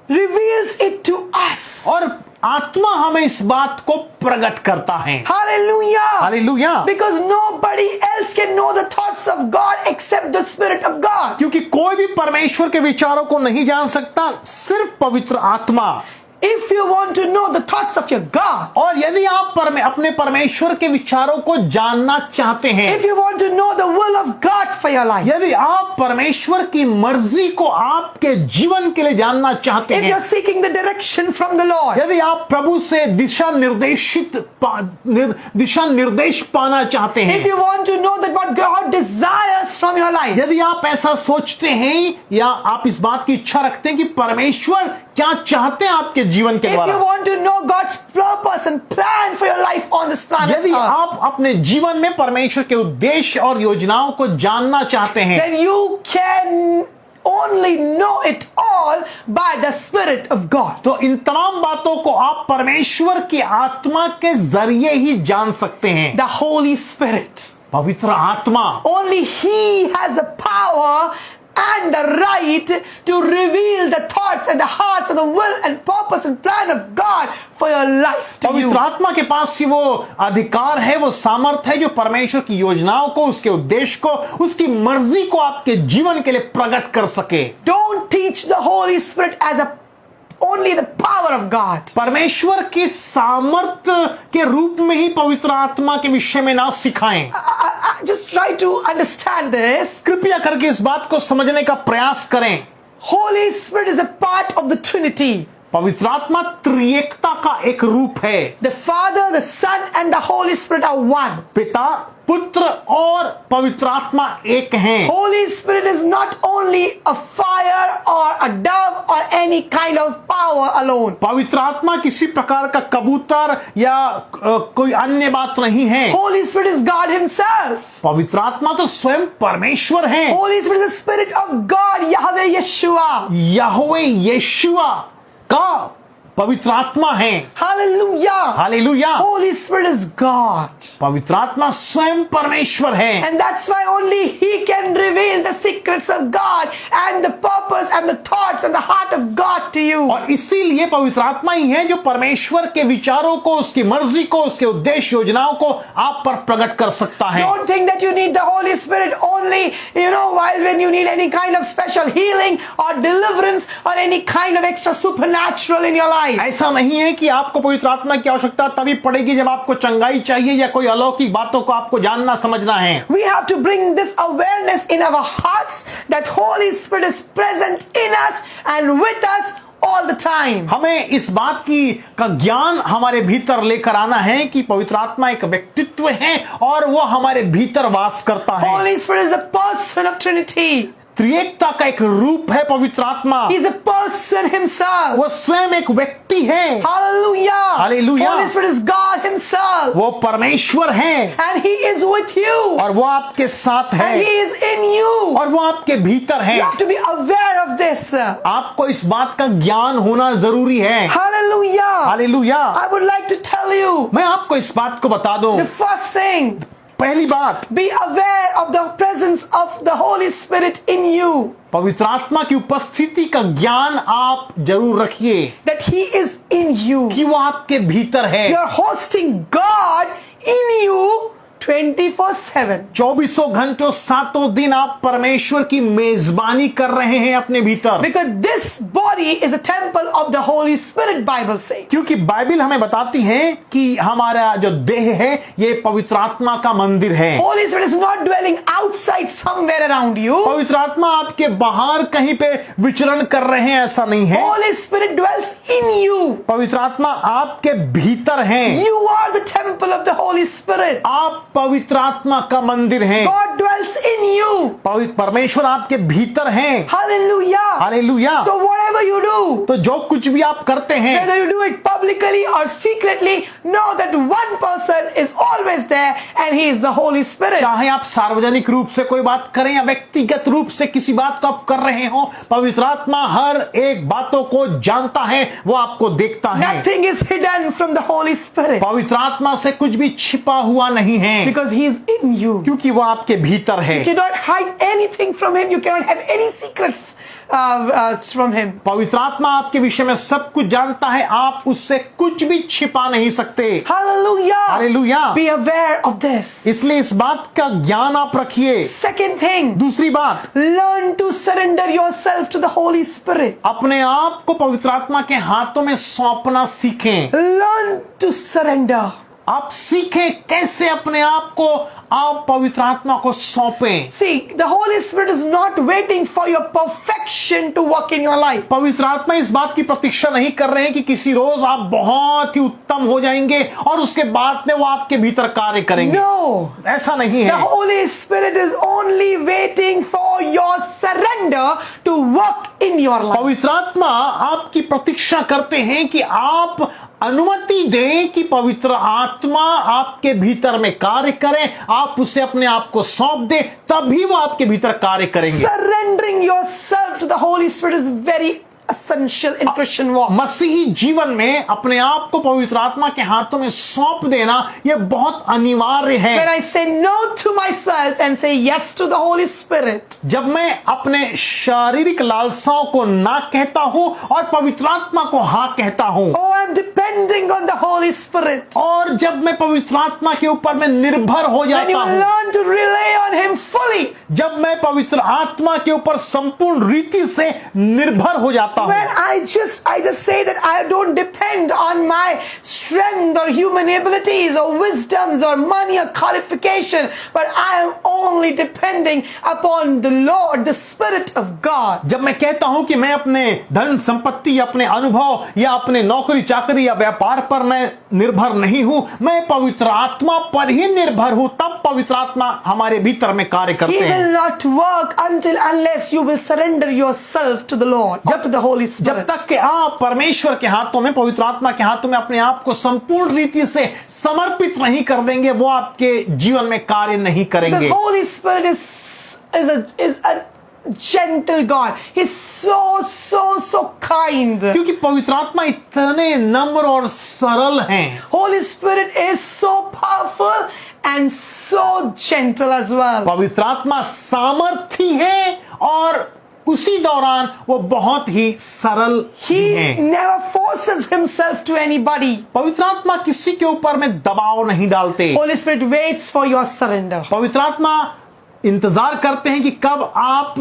reveals it to us. और आत्मा हमें इस बात को प्रकट करता है। Hallelujah. Hallelujah. Because nobody else can know the thoughts of God except the Spirit of God. क्योंकि कोई भी परमेश्वर के विचारों को नहीं जान सकता, सिर्फ पवित्र आत्मा। If you want to know the thoughts of your God, और यदि आप अपने परमेश्वर के विचारों को जानना चाहते हैं, if you want to know the will of God for your life, यदि आप परमेश्वर की मर्जी को आपके जीवन के लिए जानना चाहते if हैं, you're seeking the direction from the Lord, यदि आप प्रभु से दिशा निर्देश पाना चाहते if हैं, you want to know that what God desires from your life, यदि आप ऐसा सोचते हैं या आप इस बात की इच्छा रखते हैं कि परमेश्वर क्या चाहते हैं आपके जीवन के if you द्वारा, want to know God's purpose and plan for your life on this planet यदि Earth, आप अपने जीवन में परमेश्वर के उद्देश्य और योजनाओं को जानना चाहते हैं, then you can only know it all by the Spirit of God. तो इन तमाम बातों को आप परमेश्वर की आत्मा के जरिए ही जान सकते हैं। The Holy Spirit. पवित्र आत्मा, Only He has the power and the right to reveal the thoughts and the hearts and the will and purpose and plan of God for your life to you. पवित्र आत्मा के पास ही वो अधिकार है, वो सामर्थ है जो परमेश्वर की योजनाओं को, उसके उद्देश्य को, उसकी मर्जी को आपके जीवन के लिए प्रकट कर सके। Don't teach the Holy Spirit as only the power of God. परमेश्वर की सामर्थ्य के रूप में ही पवित्र आत्मा के विषय में ना सिखाएं। Just try to understand this. कृपया करके इस बात को समझने का प्रयास करें। Holy Spirit is a part of the Trinity. पवित्र आत्मा त्रिएकता का एक रूप है। The Father, the Son, and the Holy Spirit are one. पिता, पुत्र और पवित्र आत्मा एक हैं। Holy Spirit is not only a fire or a dove or any kind of power alone. पवित्र आत्मा किसी प्रकार का कबूतर या कोई अन्य बात नहीं है। Holy Spirit is God Himself. पवित्र आत्मा तो स्वयं परमेश्वर है। Holy Spirit is the Spirit of God, Yahweh Yeshua. यहोवे यीशुआ का पवित्र आत्मा है। Hallelujah. Hallelujah. Holy Spirit is God. पवित्र आत्मा स्वयं परमेश्वर है। And that's why only He can reveal the secrets of God and the purpose and the thoughts and the heart of God to you. और इसीलिए पवित्र आत्मा ही है जो परमेश्वर के विचारों को, उसकी मर्जी को, उसके उद्देश्य योजनाओं को आप पर प्रकट कर सकता है। Don't think that you need the Holy Spirit only, while when you need any kind of special healing or deliverance or any kind of extra supernatural in your life. ऐसा नहीं है कि आपको पवित्र आत्मा की आवश्यकता तभी पड़ेगी जब आपको चंगाई चाहिए या कोई अलौकिक बातों को आपको जानना समझना है। We have to bring this awareness in our hearts that Holy Spirit is present in us and with us all the time. हमें इस बात का ज्ञान हमारे भीतर लेकर आना है कि पवित्र आत्मा एक व्यक्तित्व है और वो हमारे भीतर वास करता है। Holy Spirit is a person of Trinity. त्रिएकता का एक रूप है पवित्र आत्मा। He is a person himself. वो स्वयं एक व्यक्ति है। Hallelujah. Hallelujah. Holy Spirit is God himself. वो परमेश्वर है And He is with you. और वो आपके साथ है And He is in you. और वो आपके भीतर है। You have to be aware of this. आपको इस बात का ज्ञान होना जरूरी है। Hallelujah. Hallelujah. I would like to tell you मैं आपको इस बात को बता दूं। the first thing. पहली बात, Be aware of the presence of the Holy Spirit in you. पवित्र आत्मा की उपस्थिति का ज्ञान आप जरूर रखिए That He is in you. कि वो आपके भीतर है। You are hosting God in you 24/7. 24 घंटों 7 दिन आप परमेश्वर की मेजबानी कर रहे हैं अपने भीतर। Because this body is a temple of the Holy Spirit, Bible says. क्योंकि बाइबल हमें बताती है कि हमारा जो देह है ये पवित्र आत्मा का मंदिर है। Holy Spirit is not dwelling outside somewhere around you. पवित्र आत्मा आपके बाहर कहीं पे विचरण कर रहे हैं ऐसा नहीं है। Holy Spirit dwells in you. पवित्र आत्मा आपके भीतर है। You are the temple of the Holy Spirit. आप पवित्र आत्मा का मंदिर है। God dwells in you. परमेश्वर आपके भीतर है। Hallelujah. Hallelujah. So whatever you do, तो जो कुछ भी आप करते हैं, whether you do it publicly or secretly, know that one person is always there and He is the Holy Spirit. चाहे आप सार्वजनिक रूप से कोई बात करें या व्यक्तिगत रूप से किसी बात को आप कर रहे हो, पवित्र आत्मा हर एक बातों को जानता है, वो आपको देखता है। Nothing is hidden from the Holy Spirit. पवित्र आत्मा से कुछ भी छिपा हुआ नहीं है। Because He is in you. क्योंकि वो आपके भीतर है। You cannot hide anything from Him. You cannot have any secrets from Him. पवित्र आत्मा आपके विषय में सब कुछ जानता है, आप उससे कुछ भी छिपा नहीं सकते। Hallelujah. Hallelujah. Be aware of this. इसलिए इस बात का ज्ञान आप रखिए। Second thing, दूसरी बात, learn to surrender yourself to the Holy Spirit. अपने आप को पवित्र आत्मा के हाथों में सौंपना सीखें। Learn to surrender. आप सीखें कैसे अपने आप को आप पवित्र आत्मा को सौंपें। See, the Holy Spirit is not waiting for your perfection to work in your life. पवित्र आत्मा इस बात की प्रतीक्षा नहीं कर रहे हैं कि किसी रोज आप बहुत ही उत्तम हो जाएंगे और उसके बाद में वो आपके भीतर कार्य करेंगे। No. ऐसा नहीं The है। Holy Spirit is only waiting for your surrender to work in your life. पवित्र आत्मा आपकी प्रतीक्षा करते हैं कि आप अनुमति दें कि पवित्र आत्मा आपके भीतर में कार्य करें, आप उसे अपने आप को सौंप दें, तभी वो आपके भीतर कार्य करेंगे। Surrendering yourself to the Holy Spirit is very essential in Christian walk. मसीही जीवन में अपने आप को पवित्र आत्मा के हाथों में सौंप देना यह बहुत अनिवार्य When है। I say no to myself and say yes to the Holy Spirit, जब मैं अपने शारीरिक लालसाओं को ना कहता हूं और पवित्र आत्मा को हाँ कहता हूं, oh, I'm depending on the Holy Spirit. और जब मैं पवित्र आत्मा के ऊपर में निर्भर हो When जाता you हूं, learn to rely on Him fully, जब मैं पवित्र आत्मा के ऊपर संपूर्ण रीति से निर्भर हो जाता हूं, when I just say that I don't depend on my strength or human abilities or wisdoms or money or qualification, but I am only depending upon the Lord, the Spirit of God. जब मैं कहता हूं कि मैं अपने धन संपत्ति या अपने अनुभव या अपने नौकरी चाकरी या व्यापार पर मैं निर्भर नहीं हूं, मैं पवित्र आत्मा पर ही निर्भर हूं, तब पवित्र आत्मा हमारे भीतर में कार्य He करते हैं। will not work unless you will surrender yourself to the Lord, to the Holy जब Spirit. तक कि आप परमेश्वर के हाथों में, पवित्र आत्मा के हाथों में अपने आप को संपूर्ण रीति से समर्पित नहीं कर देंगे, वो आपके जीवन में कार्य नहीं Because करेंगे। Holy Spirit is a gentle God. He's so kind. क्योंकि पवित्र आत्मा इतने नम्र और सरल हैं। Holy Spirit is so powerful and so gentle as well. पवित्र आत्मा सामर्थी है और उसी दौरान वो बहुत ही सरल He हैं। never forces himself to anybody. पवित्र आत्मा किसी के ऊपर में दबाव नहीं डालते। Holy Spirit waits for your surrender. पवित्र आत्मा इंतजार करते हैं कि कब आप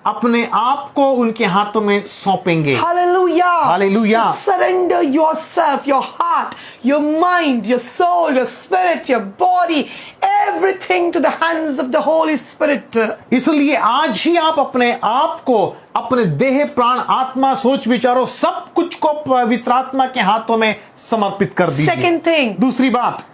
अपने आप को उनके हाथों में सौंपेंगे। Hallelujah. Hallelujah. So surrender yourself, your heart, your mind, your soul, your spirit, your body, everything to the hands of the Holy Spirit. इसलिए आज ही आप अपने आप को, अपने देह प्राण आत्मा सोच विचारों सब कुछ को पवित्र आत्मा के हाथों में समर्पित कर दीजिए। Second thing, दूसरी बात,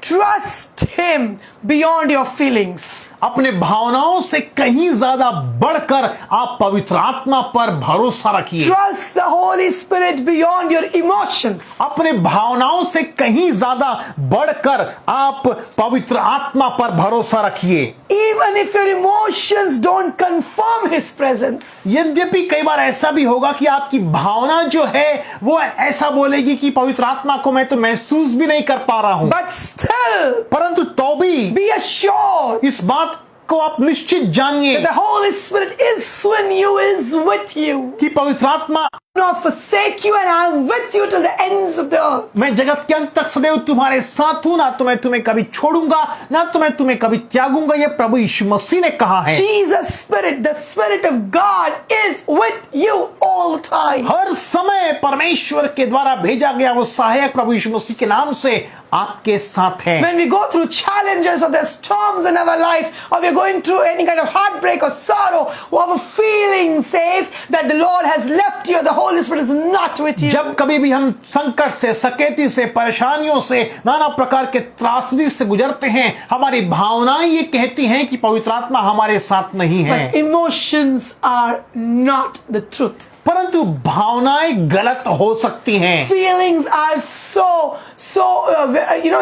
trust Him beyond your feelings. अपने भावनाओं से कहीं ज्यादा बढ़कर आप पवित्र आत्मा पर भरोसा रखिए। Trust the Holy Spirit beyond your emotions. अपने भावनाओं से कहीं ज्यादा बढ़कर आप पवित्र आत्मा पर भरोसा रखिए। Even if your emotions don't confirm His presence. यद्यपि कई बार ऐसा भी होगा कि आपकी भावना जो है वो ऐसा बोलेगी कि पवित्र आत्मा को मैं तो महसूस भी नहीं कर पा रहा हूं, But still, परंतु तो भी be assured इस बात को आप निश्चित जानिए that the Holy Spirit is when you is with you. कि पवित्र आत्मा Not forsake you, and I am with you till the ends of the earth. मैं जगत के अंत तक सदैव तुम्हारे साथ हूं, ना तो मैं तुम्हें कभी छोड़ूंगा, ना तो मैं तुम्हें कभी त्यागूंगा, ये प्रभु यीशु मसीह ने कहा है। Jesus Spirit, the Spirit of God is with you all the time. हर समय परमेश्वर के द्वारा भेजा गया वो सहायक प्रभु यीशु मसीह के नाम से आपके साथ है। When we go through challenges or there's storms in our lives, or we're going through any kind of heartbreak or sorrow, our feeling says that the Lord has left you, the Holy Spirit is not with you. जब कभी भी हम संकट से, सकेती से, परेशानियों से, नाना प्रकार के त्रासदी से गुजरते हैं, हमारी भावनाएं ये कहती हैं कि पवित्र आत्मा हमारे साथ नहीं है। But emotions are not the truth. परंतु भावनाएं गलत हो सकती हैं। Feelings are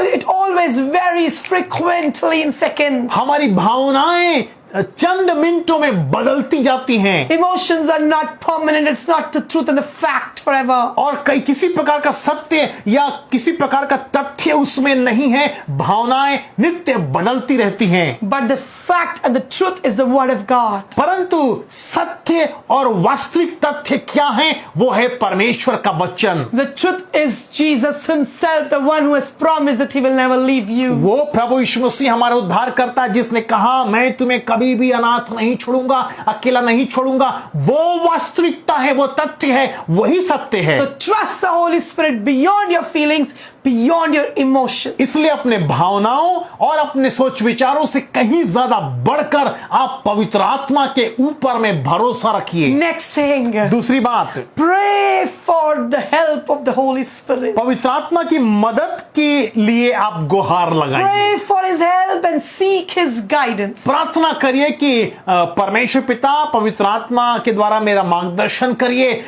it always varies frequently in seconds. हमारी भावनाएं चंद मिनटों में बदलती जाती हैं। Emotions are not permanent. It's not the truth and the fact forever. और कई किसी प्रकार का सत्य या किसी प्रकार का तथ्य उसमें नहीं है। भावनाएं नित्य बदलती रहती हैं। But the fact and the truth is the word of God. परंतु सत्य और वास्तविक तथ्य क्या है? वो है परमेश्वर का वचन। The truth is Jesus himself, the one who has promised that he will never leave you. वो प्रभु यीशु मसीह हमारा उद्धार करता है, जिसने कहा मैं तुम्हें कभी भी अनाथ नहीं छोड़ूंगा, अकेला नहीं छोड़ूंगा। वो वास्तविकता है, वो तथ्य है, वही सत्य है। So trust the Holy Spirit beyond your feelings, beyond your emotions. इसलिए अपने भावनाओं और अपने सोच विचारों से कहीं ज्यादा बढ़कर आप पवित्र आत्मा के ऊपर में भरोसा रखिए। Next thing, दूसरी बात, pray for the help of the Holy Spirit. पवित्र आत्मा की मदद के लिए आप गुहार लगाइए। Pray for his help and seek his guidance. प्रार्थना करिए कि परमेश्वर पिता पवित्र आत्मा के द्वारा मेरा मार्गदर्शन करिए,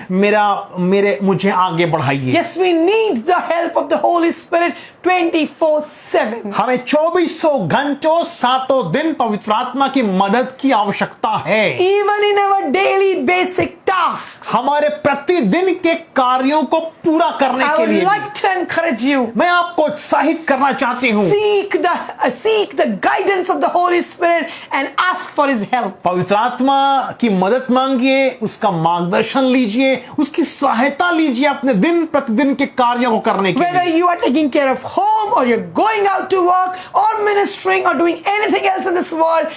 मुझे आगे बढ़ाइए। Yes, we need the help of the Holy Spirit 24/7. हमें 24 घंटों 7 दिन पवित्र आत्मा की मदद की आवश्यकता है। Even in our daily basic tasks. हमारे प्रतिदिन के कार्यों को पूरा करने I के would लिए like to encourage you. मैं आपको उत्साहित करना चाहती हूँ। Seek the guidance of the Holy Spirit and ask for his help. पवित्र आत्मा की मदद मांगिए, उसका मार्गदर्शन लीजिए, उसकी सहायता लीजिए अपने दिन प्रतिदिन के कार्यों को करने के Whether लिए। you are taking care of home or you're going out to work or ministering or doing anything else in this world,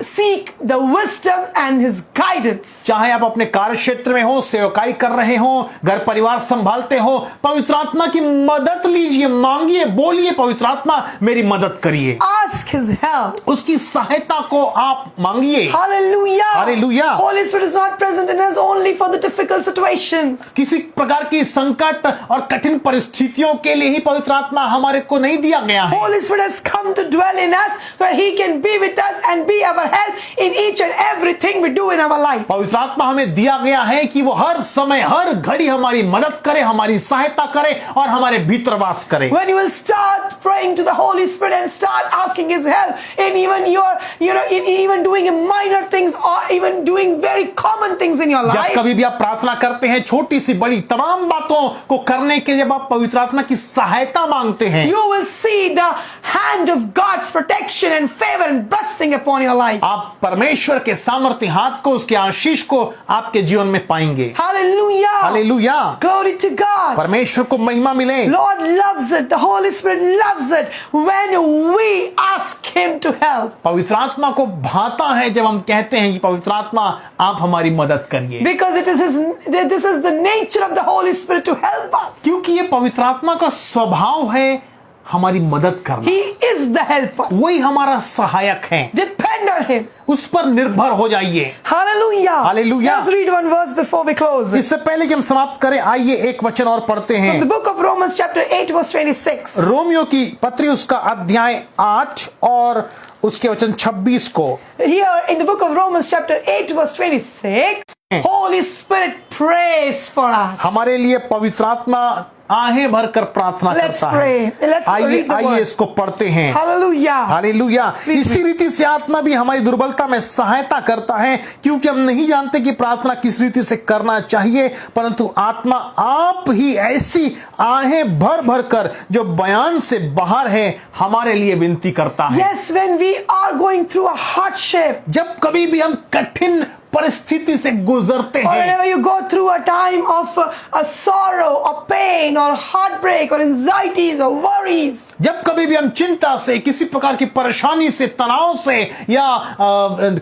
seek the wisdom and his guidance. चाहे आप अपने कार्य क्षेत्र में हो, सेवकाई कर रहे हो, घर परिवार संभालते हो, पवित्र आत्मा की मदद लीजिए, मांगिए, बोलिए, पवित्र आत्मा मेरी मदद करिए। Ask his help. उसकी सहायता को आप मांगिए। Hallelujah. Hallelujah. Holy Spirit is not present in us only for the difficult situations. किसी प्रकार की संकट और कठिन परिस्थितियों के लिए ही पवित्र आत्मा हमारे को नहीं दिया गया है। Holy Spirit has come to dwell in us so that he can be with us and be our help in each and everything we do in our life. पवित्र आत्मा हमें दिया गया है कि वो हर समय हर घड़ी हमारी मदद करे, हमारी सहायता करे और हमारे भीतर वास करे। When you will start praying to the Holy Spirit and start asking his help in even your, in even doing minor things or even doing very common things in your जब life. कभी भी आप प्रार्थना करते हैं, छोटी सी बड़ी तमाम बातों को करने के लिए जब आप पवित्र आत्मा की सहायता मांगते हैं, You will see the hand of God's protection and favor and blessing upon your life. आप परमेश्वर के सामर्थ्य हाथ को, उसके आशीष को आपके जीवन में पाएंगे। Hallelujah. Hallelujah. Glory to God. परमेश्वर को महिमा मिले। Lord loves it. The Holy Spirit loves it when we ask him to help. पवित्र आत्मा को भाता है जब हम कहते हैं कि पवित्र आत्मा आप हमारी मदद करिए, Because this is the nature of the Holy Spirit to help us. क्योंकि ये पवित्र आत्मा का स्वभाव है हमारी मदद करना। He is the helper. वही हमारा सहायक है, Depend on him. उस पर निर्भर हो जाइए। Hallelujah. Hallelujah. Let's read one verse before we close. इससे पहले कि हम समाप्त करें, आइए एक वचन और पढ़ते हैं। From the book of Romans chapter 8 verse 26. Romeo की पत्री उसका अध्याय 8 और उसके वचन 26 को। Here in the book of Romans chapter 8 verse 26, Holy Spirit prays for us. हमारे लिए पवित्र आत्मा आहें भरकर प्रार्थना Let's करता pray. है। Let's आइए read the आइए word. इसको पढ़ते हैं। Hallelujah. हालेलुया। Read इसी रीति से आत्मा भी हमारी दुर्बलता में सहायता करता है, क्योंकि हम नहीं जानते कि प्रार्थना किस रीति से करना चाहिए, परंतु आत्मा आप ही ऐसी आहें भर भर कर जो बयान से बाहर है हमारे लिए विनती करता है। Yes, when we are going through a hardship, जब कभी भी हम कठिन परिस्थिति से गुजरते or हैं, whenever you go through a time of a sorrow or pain or heartbreak or anxieties or worries, जब कभी भी हम चिंता से, किसी प्रकार की परेशानी से, तनाव से या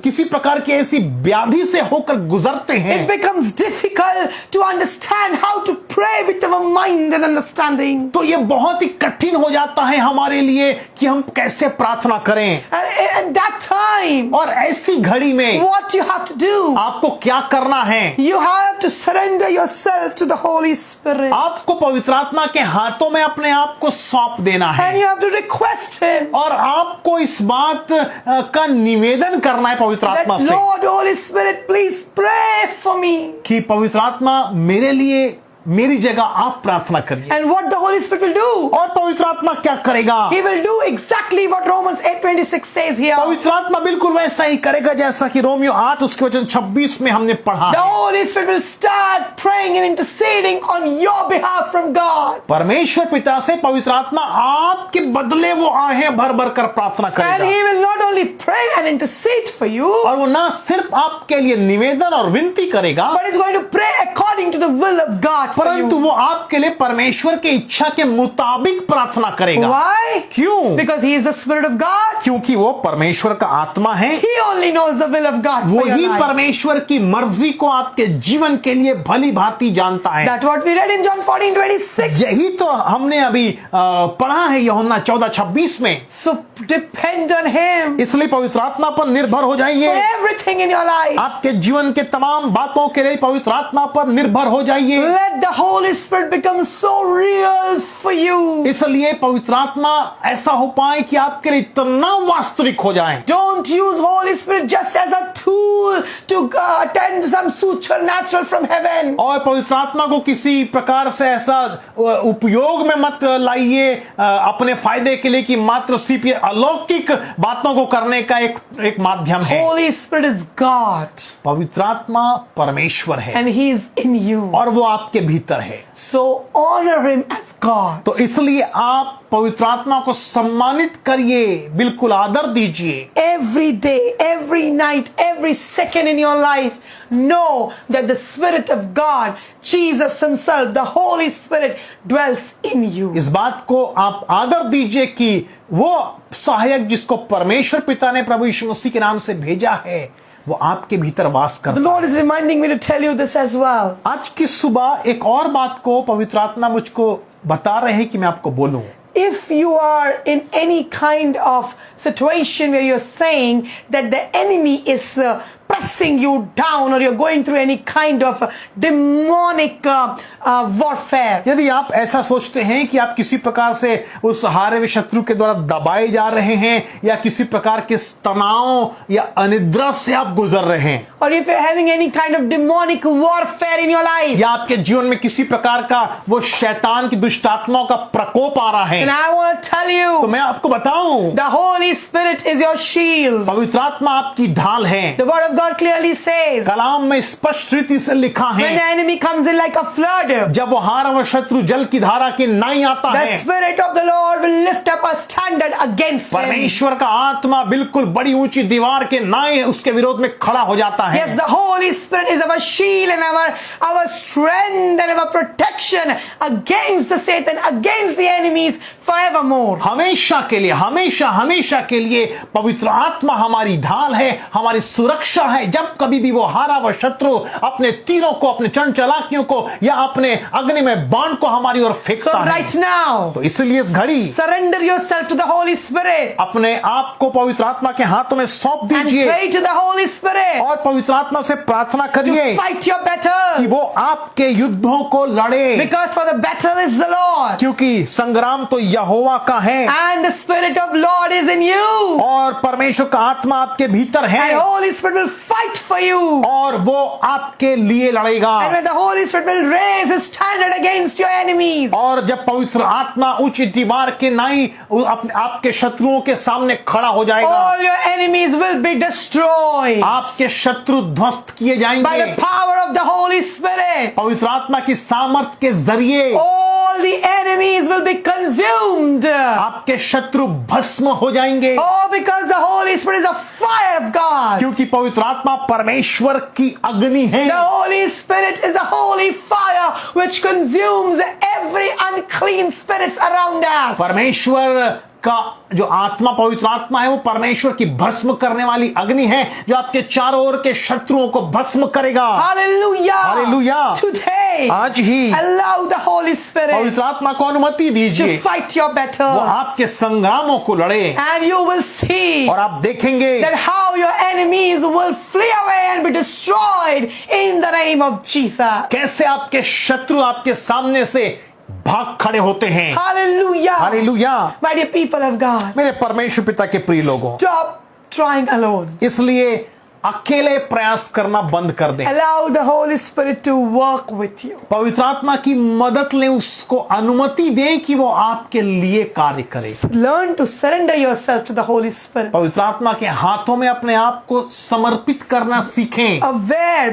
किसी प्रकार की ऐसी व्याधि से होकर गुजरते हैं, it becomes difficult to understand how to pray with our mind and understanding. तो ये बहुत ही कठिन हो जाता है हमारे लिए कि हम कैसे प्रार्थना करें। And at that time, और ऐसी घड़ी में what you have to do, आपको क्या करना है? you have to surrender yourself to the Holy Spirit. आपको पवित्र आत्मा के हाथों में अपने आप को सौंप देना है And you have to request him और आपको इस बात का निवेदन करना है पवित्र that, आत्मा से Lord, Holy Spirit, please pray for me. कि पवित्र आत्मा मेरे लिए, मेरी जगह आप प्रार्थना करिए। And what the Holy Spirit will do? और पवित्र आत्मा क्या करेगा? He will do exactly what Romans 8:26 says here. पवित्र आत्मा बिल्कुल वैसा ही करेगा जैसा कि रोमियो 8 उसके वचन 26 में हमने पढ़ा The है। Holy Spirit will start praying and interceding on your behalf from God. परमेश्वर पिता से पवित्र आत्मा आपके बदले वो आहें भर भर कर प्रार्थना And करेगा, he will not only pray and intercede for you, और वो ना सिर्फ आपके लिए निवेदन और विनती करेगा, but he's going to pray according to the will of God for परंतु you. वो आपके लिए परमेश्वर की इच्छा के मुताबिक प्रार्थना करेगा। Why? क्यों? Because he is the Spirit of God. क्योंकि वो परमेश्वर का आत्मा है। He only knows the will of God for your वही life. परमेश्वर की मर्जी को आपके जीवन के लिए भली भांति जानता है। That's what we read in John 14:26. यही तो हमने अभी पढ़ा है यूहन्ना 14:26 में। So depend on him इसलिए पवित्र आत्मा पर निर्भर हो for जाइए। everything in your life. आपके जीवन के तमाम बातों के लिए पवित्र आत्मा पर निर्भर हो जाइए। Let the Holy Spirit become so real for you. इसलिए पवित्र आत्मा ऐसा हो पाए कि आपके लिए इतना वास्तविक हो जाए। Don't use Holy Spirit just as a tool to attend some supernatural from heaven. और पवित्र आत्मा को किसी प्रकार से ऐसा उपयोग में मत लाइए अपने फायदे के लिए कि मात्र सिर्फ ये अलौकिक बातों को करने का एक माध्यम है। Holy Spirit is God पवित्र आत्मा परमेश्वर है and He is in you. और वो आपके भीतर है। So honor Him as God. तो इसलिए आप पवित्र आत्मा को सम्मानित करिए, बिल्कुल आदर दीजिए। Every day, every night, every second in your life, know that the Spirit of God, Jesus Himself, the Holy Spirit dwells in you. इस बात को आप आदर दीजिए कि वो सहायक जिसको परमेश्वर पिता ने प्रभु यीशु मसीह के नाम से भेजा है, वो आपके भीतर वास The करता Lord है। is reminding me to tell you this as well. आज की सुबह एक और बात को पवित्र आत्मा मुझको बता रहे हैं कि मैं आपको बोलूं। If you are in any kind of situation where you're saying that the enemy is pressing you down or you're going through any kind of demonic warfare, यदि आप ऐसा सोचते हैं कि आप किसी प्रकार से उस हारे हुए शत्रु के द्वारा दबाए जा रहे हैं या किसी प्रकार के तनाव या अनिद्रा से आप गुजर रहे हैं, or if you're having any kind of demonic warfare in your life, या आपके जीवन में किसी प्रकार का वो शैतान की दुष्टात्माओं का प्रकोप आ रहा है, then I want to tell तो you, मैं आपको बताऊं, the Holy Spirit is your shield. पवित्र आत्मा आपकी ढाल है। The Word of God clearly says, कलाम में स्पष्ट रीति से लिखा when the है, enemy comes in like a flood, जब वो हारा हुआ शत्रु जल की धारा के नाई आता the है, Spirit of the Lord will lift up a standard against him. परमेश्वर का आत्मा बिल्कुल बड़ी ऊंची दीवार के नाई उसके विरोध में खड़ा हो जाता है। Yes, the Holy Spirit is our shield and our strength and our protection against the Satan, against the enemies forevermore. हमेशा के लिए, हमेशा के लिए पवित्र आत्मा हमारी ढाल है, हमारी सुरक्षा है। जब कभी भी वो हारा हुआ शत्रु अपने तीरों को, अपने चंचलाकियों को या अपने अग्नि में बाण को हमारी ओर So फेंकता है, right now, तो इसलिए इस घड़ी surrender yourself to the Holy Spirit अपने आप को पवित्र आत्मा के हाथों में सौंप and दीजिए pray to the Holy Spirit और पवित्र आत्मा से प्रार्थना करिए to fight your कि battles, वो आपके युद्धों को लड़े, because for the battle is the Lord क्योंकि संग्राम तो यहोवा का है and the Spirit of Lord is in you, और परमेश्वर का आत्मा आपके भीतर and है Holy Spirit will fight for you, और वो आपके लिए लड़ेगा। and when the Holy Spirit will raise His standard against your enemies, और जब पवित्र आत्मा ऊंची दीवार के नाई आपके शत्रुओं के सामने खड़ा हो जाएगा, all your enemies will be destroyed आपके शत्रु ध्वस्त किए by जाएंगे the power of the Holy Spirit. पवित्र आत्मा की सामर्थ के जरिए। All the enemies will be consumed. आपके शत्रु भस्म हो जाएंगे, Oh, because the Holy Spirit is a fire of God. क्योंकि पवित्र आत्मा परमेश्वर की अग्नि है। The Holy Spirit is a holy fire which consumes every unclean spirits around us. परमेश्वर का जो आत्मा, पवित्र आत्मा है, वो परमेश्वर की भस्म करने वाली अग्नि है जो आपके चारों ओर के शत्रुओं को भस्म करेगा। Hallelujah. Hallelujah. Today, आज ही allow the Holy Spirit पवित्र आत्मा को अनुमति to दीजिए fight your वो battles. आपके संग्रामों को लड़े And you will see और आप देखेंगे that how your enemies will flee away and be destroyed in the name of Jesus. कैसे आपके शत्रु आपके सामने से भाग खड़े होते हैं। Hallelujah. Hallelujah. My dear people of God, मेरे परमेश्वर पिता के प्रिय लोगों, stop trying alone. इसलिए अकेले प्रयास करना बंद कर दें। Allow the Holy Spirit to work with you. पवित्र आत्मा की मदद लें, उसको अनुमति दें कि वो आपके लिए कार्य करे। Learn to surrender yourself to the Holy Spirit. पवित्र आत्मा के हाथों में अपने आप को समर्पित करना सीखें।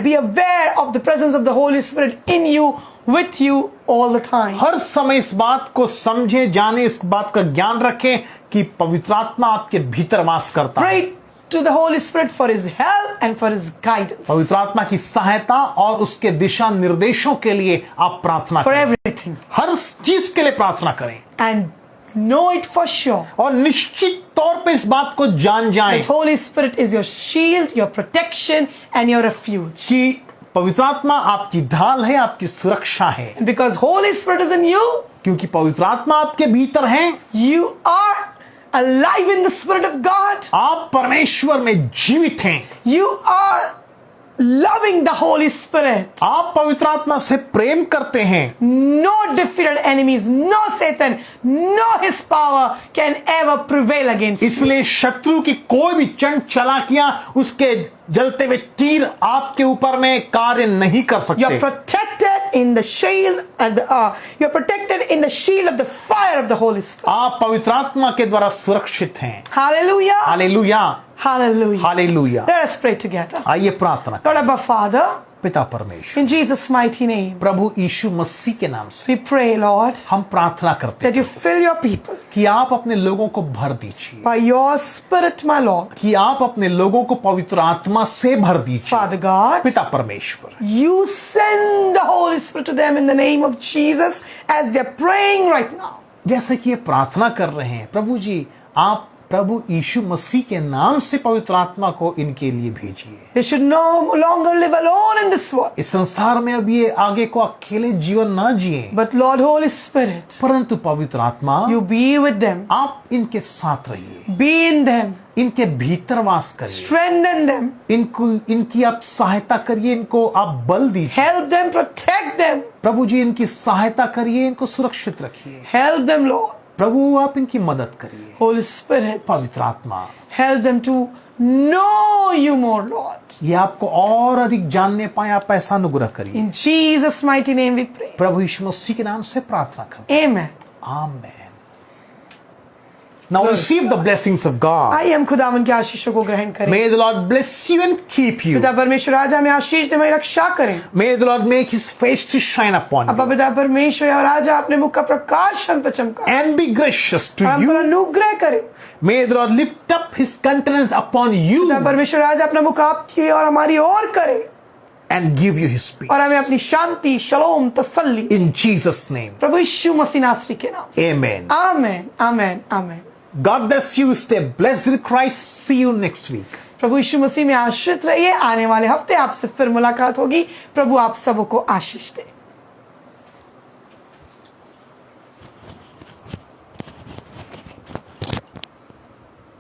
Be aware of the presence of the Holy Spirit in you, with you all the time. हर समय इस बात को समझे, जाने, इस बात का ज्ञान रखें कि पवित्र आत्मा आपके भीतर वास करता है। Pray to the Holy Spirit for His help and for His guidance. पवित्र आत्मा की सहायता और उसके दिशा निर्देशों के लिए आप प्रार्थना For करें। everything. हर चीज के लिए प्रार्थना करें And know it for sure. और निश्चित तौर पे इस बात को जान जाएं That Holy Spirit is your shield, your protection, and your refuge. कि पवित्र आत्मा आपकी ढाल है, आपकी सुरक्षा है। And because Holy Spirit is in you, क्योंकि पवित्र आत्मा आपके भीतर है, you are alive in the Spirit of God. आप परमेश्वर में जीवित हैं। You are loving the Holy Spirit. आप पवित्र आत्मा से प्रेम करते हैं। No defeated enemies, no Satan, no his power can ever prevail against you. इसलिए शत्रु की कोई भी चंचलाकियां, उसके जलते हुए तीर आपके ऊपर में कार्य नहीं कर सकते। You're protected in the shield and you're protected in the shield of the fire of the Holy Spirit. आप पवित्र आत्मा के द्वारा सुरक्षित हैं। Hallelujah. Hallelujah. Hallelujah. Hallelujah. Let us pray together. आइए प्रार्थना Lord करें। Abba Father, पिता परमेश्वर, in Jesus' mighty name, प्रभु यीशु मसीह के नाम से we pray, Lord, हम प्रार्थना करते that you fill your people कि आप अपने लोगों को भर दीजिए, by your Spirit, my Lord. कि आप अपने लोगों को पवित्र आत्मा से भर दीजिए। Father God, पिता परमेश्वर, you send the Holy Spirit to them in the name of Jesus as they're praying right now. जैसे कि ये प्रार्थना कर रहे हैं प्रभु जी, आप प्रभु यीशु मसीह के नाम से पवित्र आत्मा को इनके लिए भेजिए। They should no longer live alone in this world. इस संसार में अब ये आगे को अकेले जीवन ना जिए, But Lord Holy Spirit, परंतु पवित्र आत्मा you be with them. आप इनके साथ रहिए, Be in them. इनके भीतर वास करिए, Strengthen them. इनकी आप सहायता करिए, इनको आप बल दीजिए। Help them. Protect them. प्रभु जी इनकी सहायता करिए, इनको सुरक्षित रखिए। Help them, Lord. प्रभु आप इनकी मदद करिए। Holy Spirit, पवित्र आत्मा help them to know you more, Lord. ये आपको और अधिक जानने पाए, आप ऐसा अनुग्रह करिए। In Jesus' mighty name we pray. प्रभु यीशु मसीह के नाम से प्रार्थना करते Amen. हैं। आमीन। Now receive the blessings of God. आइए हम खुदावन के आशीषों को ग्रहण करें। May the Lord bless you and keep you. पिता परमेश्वर आज हमें आशीष दे, हमें रक्षा करें। May the Lord make His face to shine upon अब्बा you पिता परमेश्वर और आज अपने मुख का प्रकाश हम पर चमका and be gracious to हम पर you. अनुग्रह करें। May the Lord lift up His countenance upon पिता you परमेश्वर आज अपना मुख आपकी और हमारी ओर करे and give you His peace. और हमें अपनी शांति, शलोम, तसल्ली In Jesus' name. प्रभु यीशु मसीह नासरी के नाम से। Amen. Amen, amen, amen. God bless you. Stay blessed in Christ. See you next week. प्रभु यीशु मसीह में आश्रित रहिए। आने वाले हफ्ते आपसे फिर मुलाकात होगी। प्रभु आप सबको आशीष दे।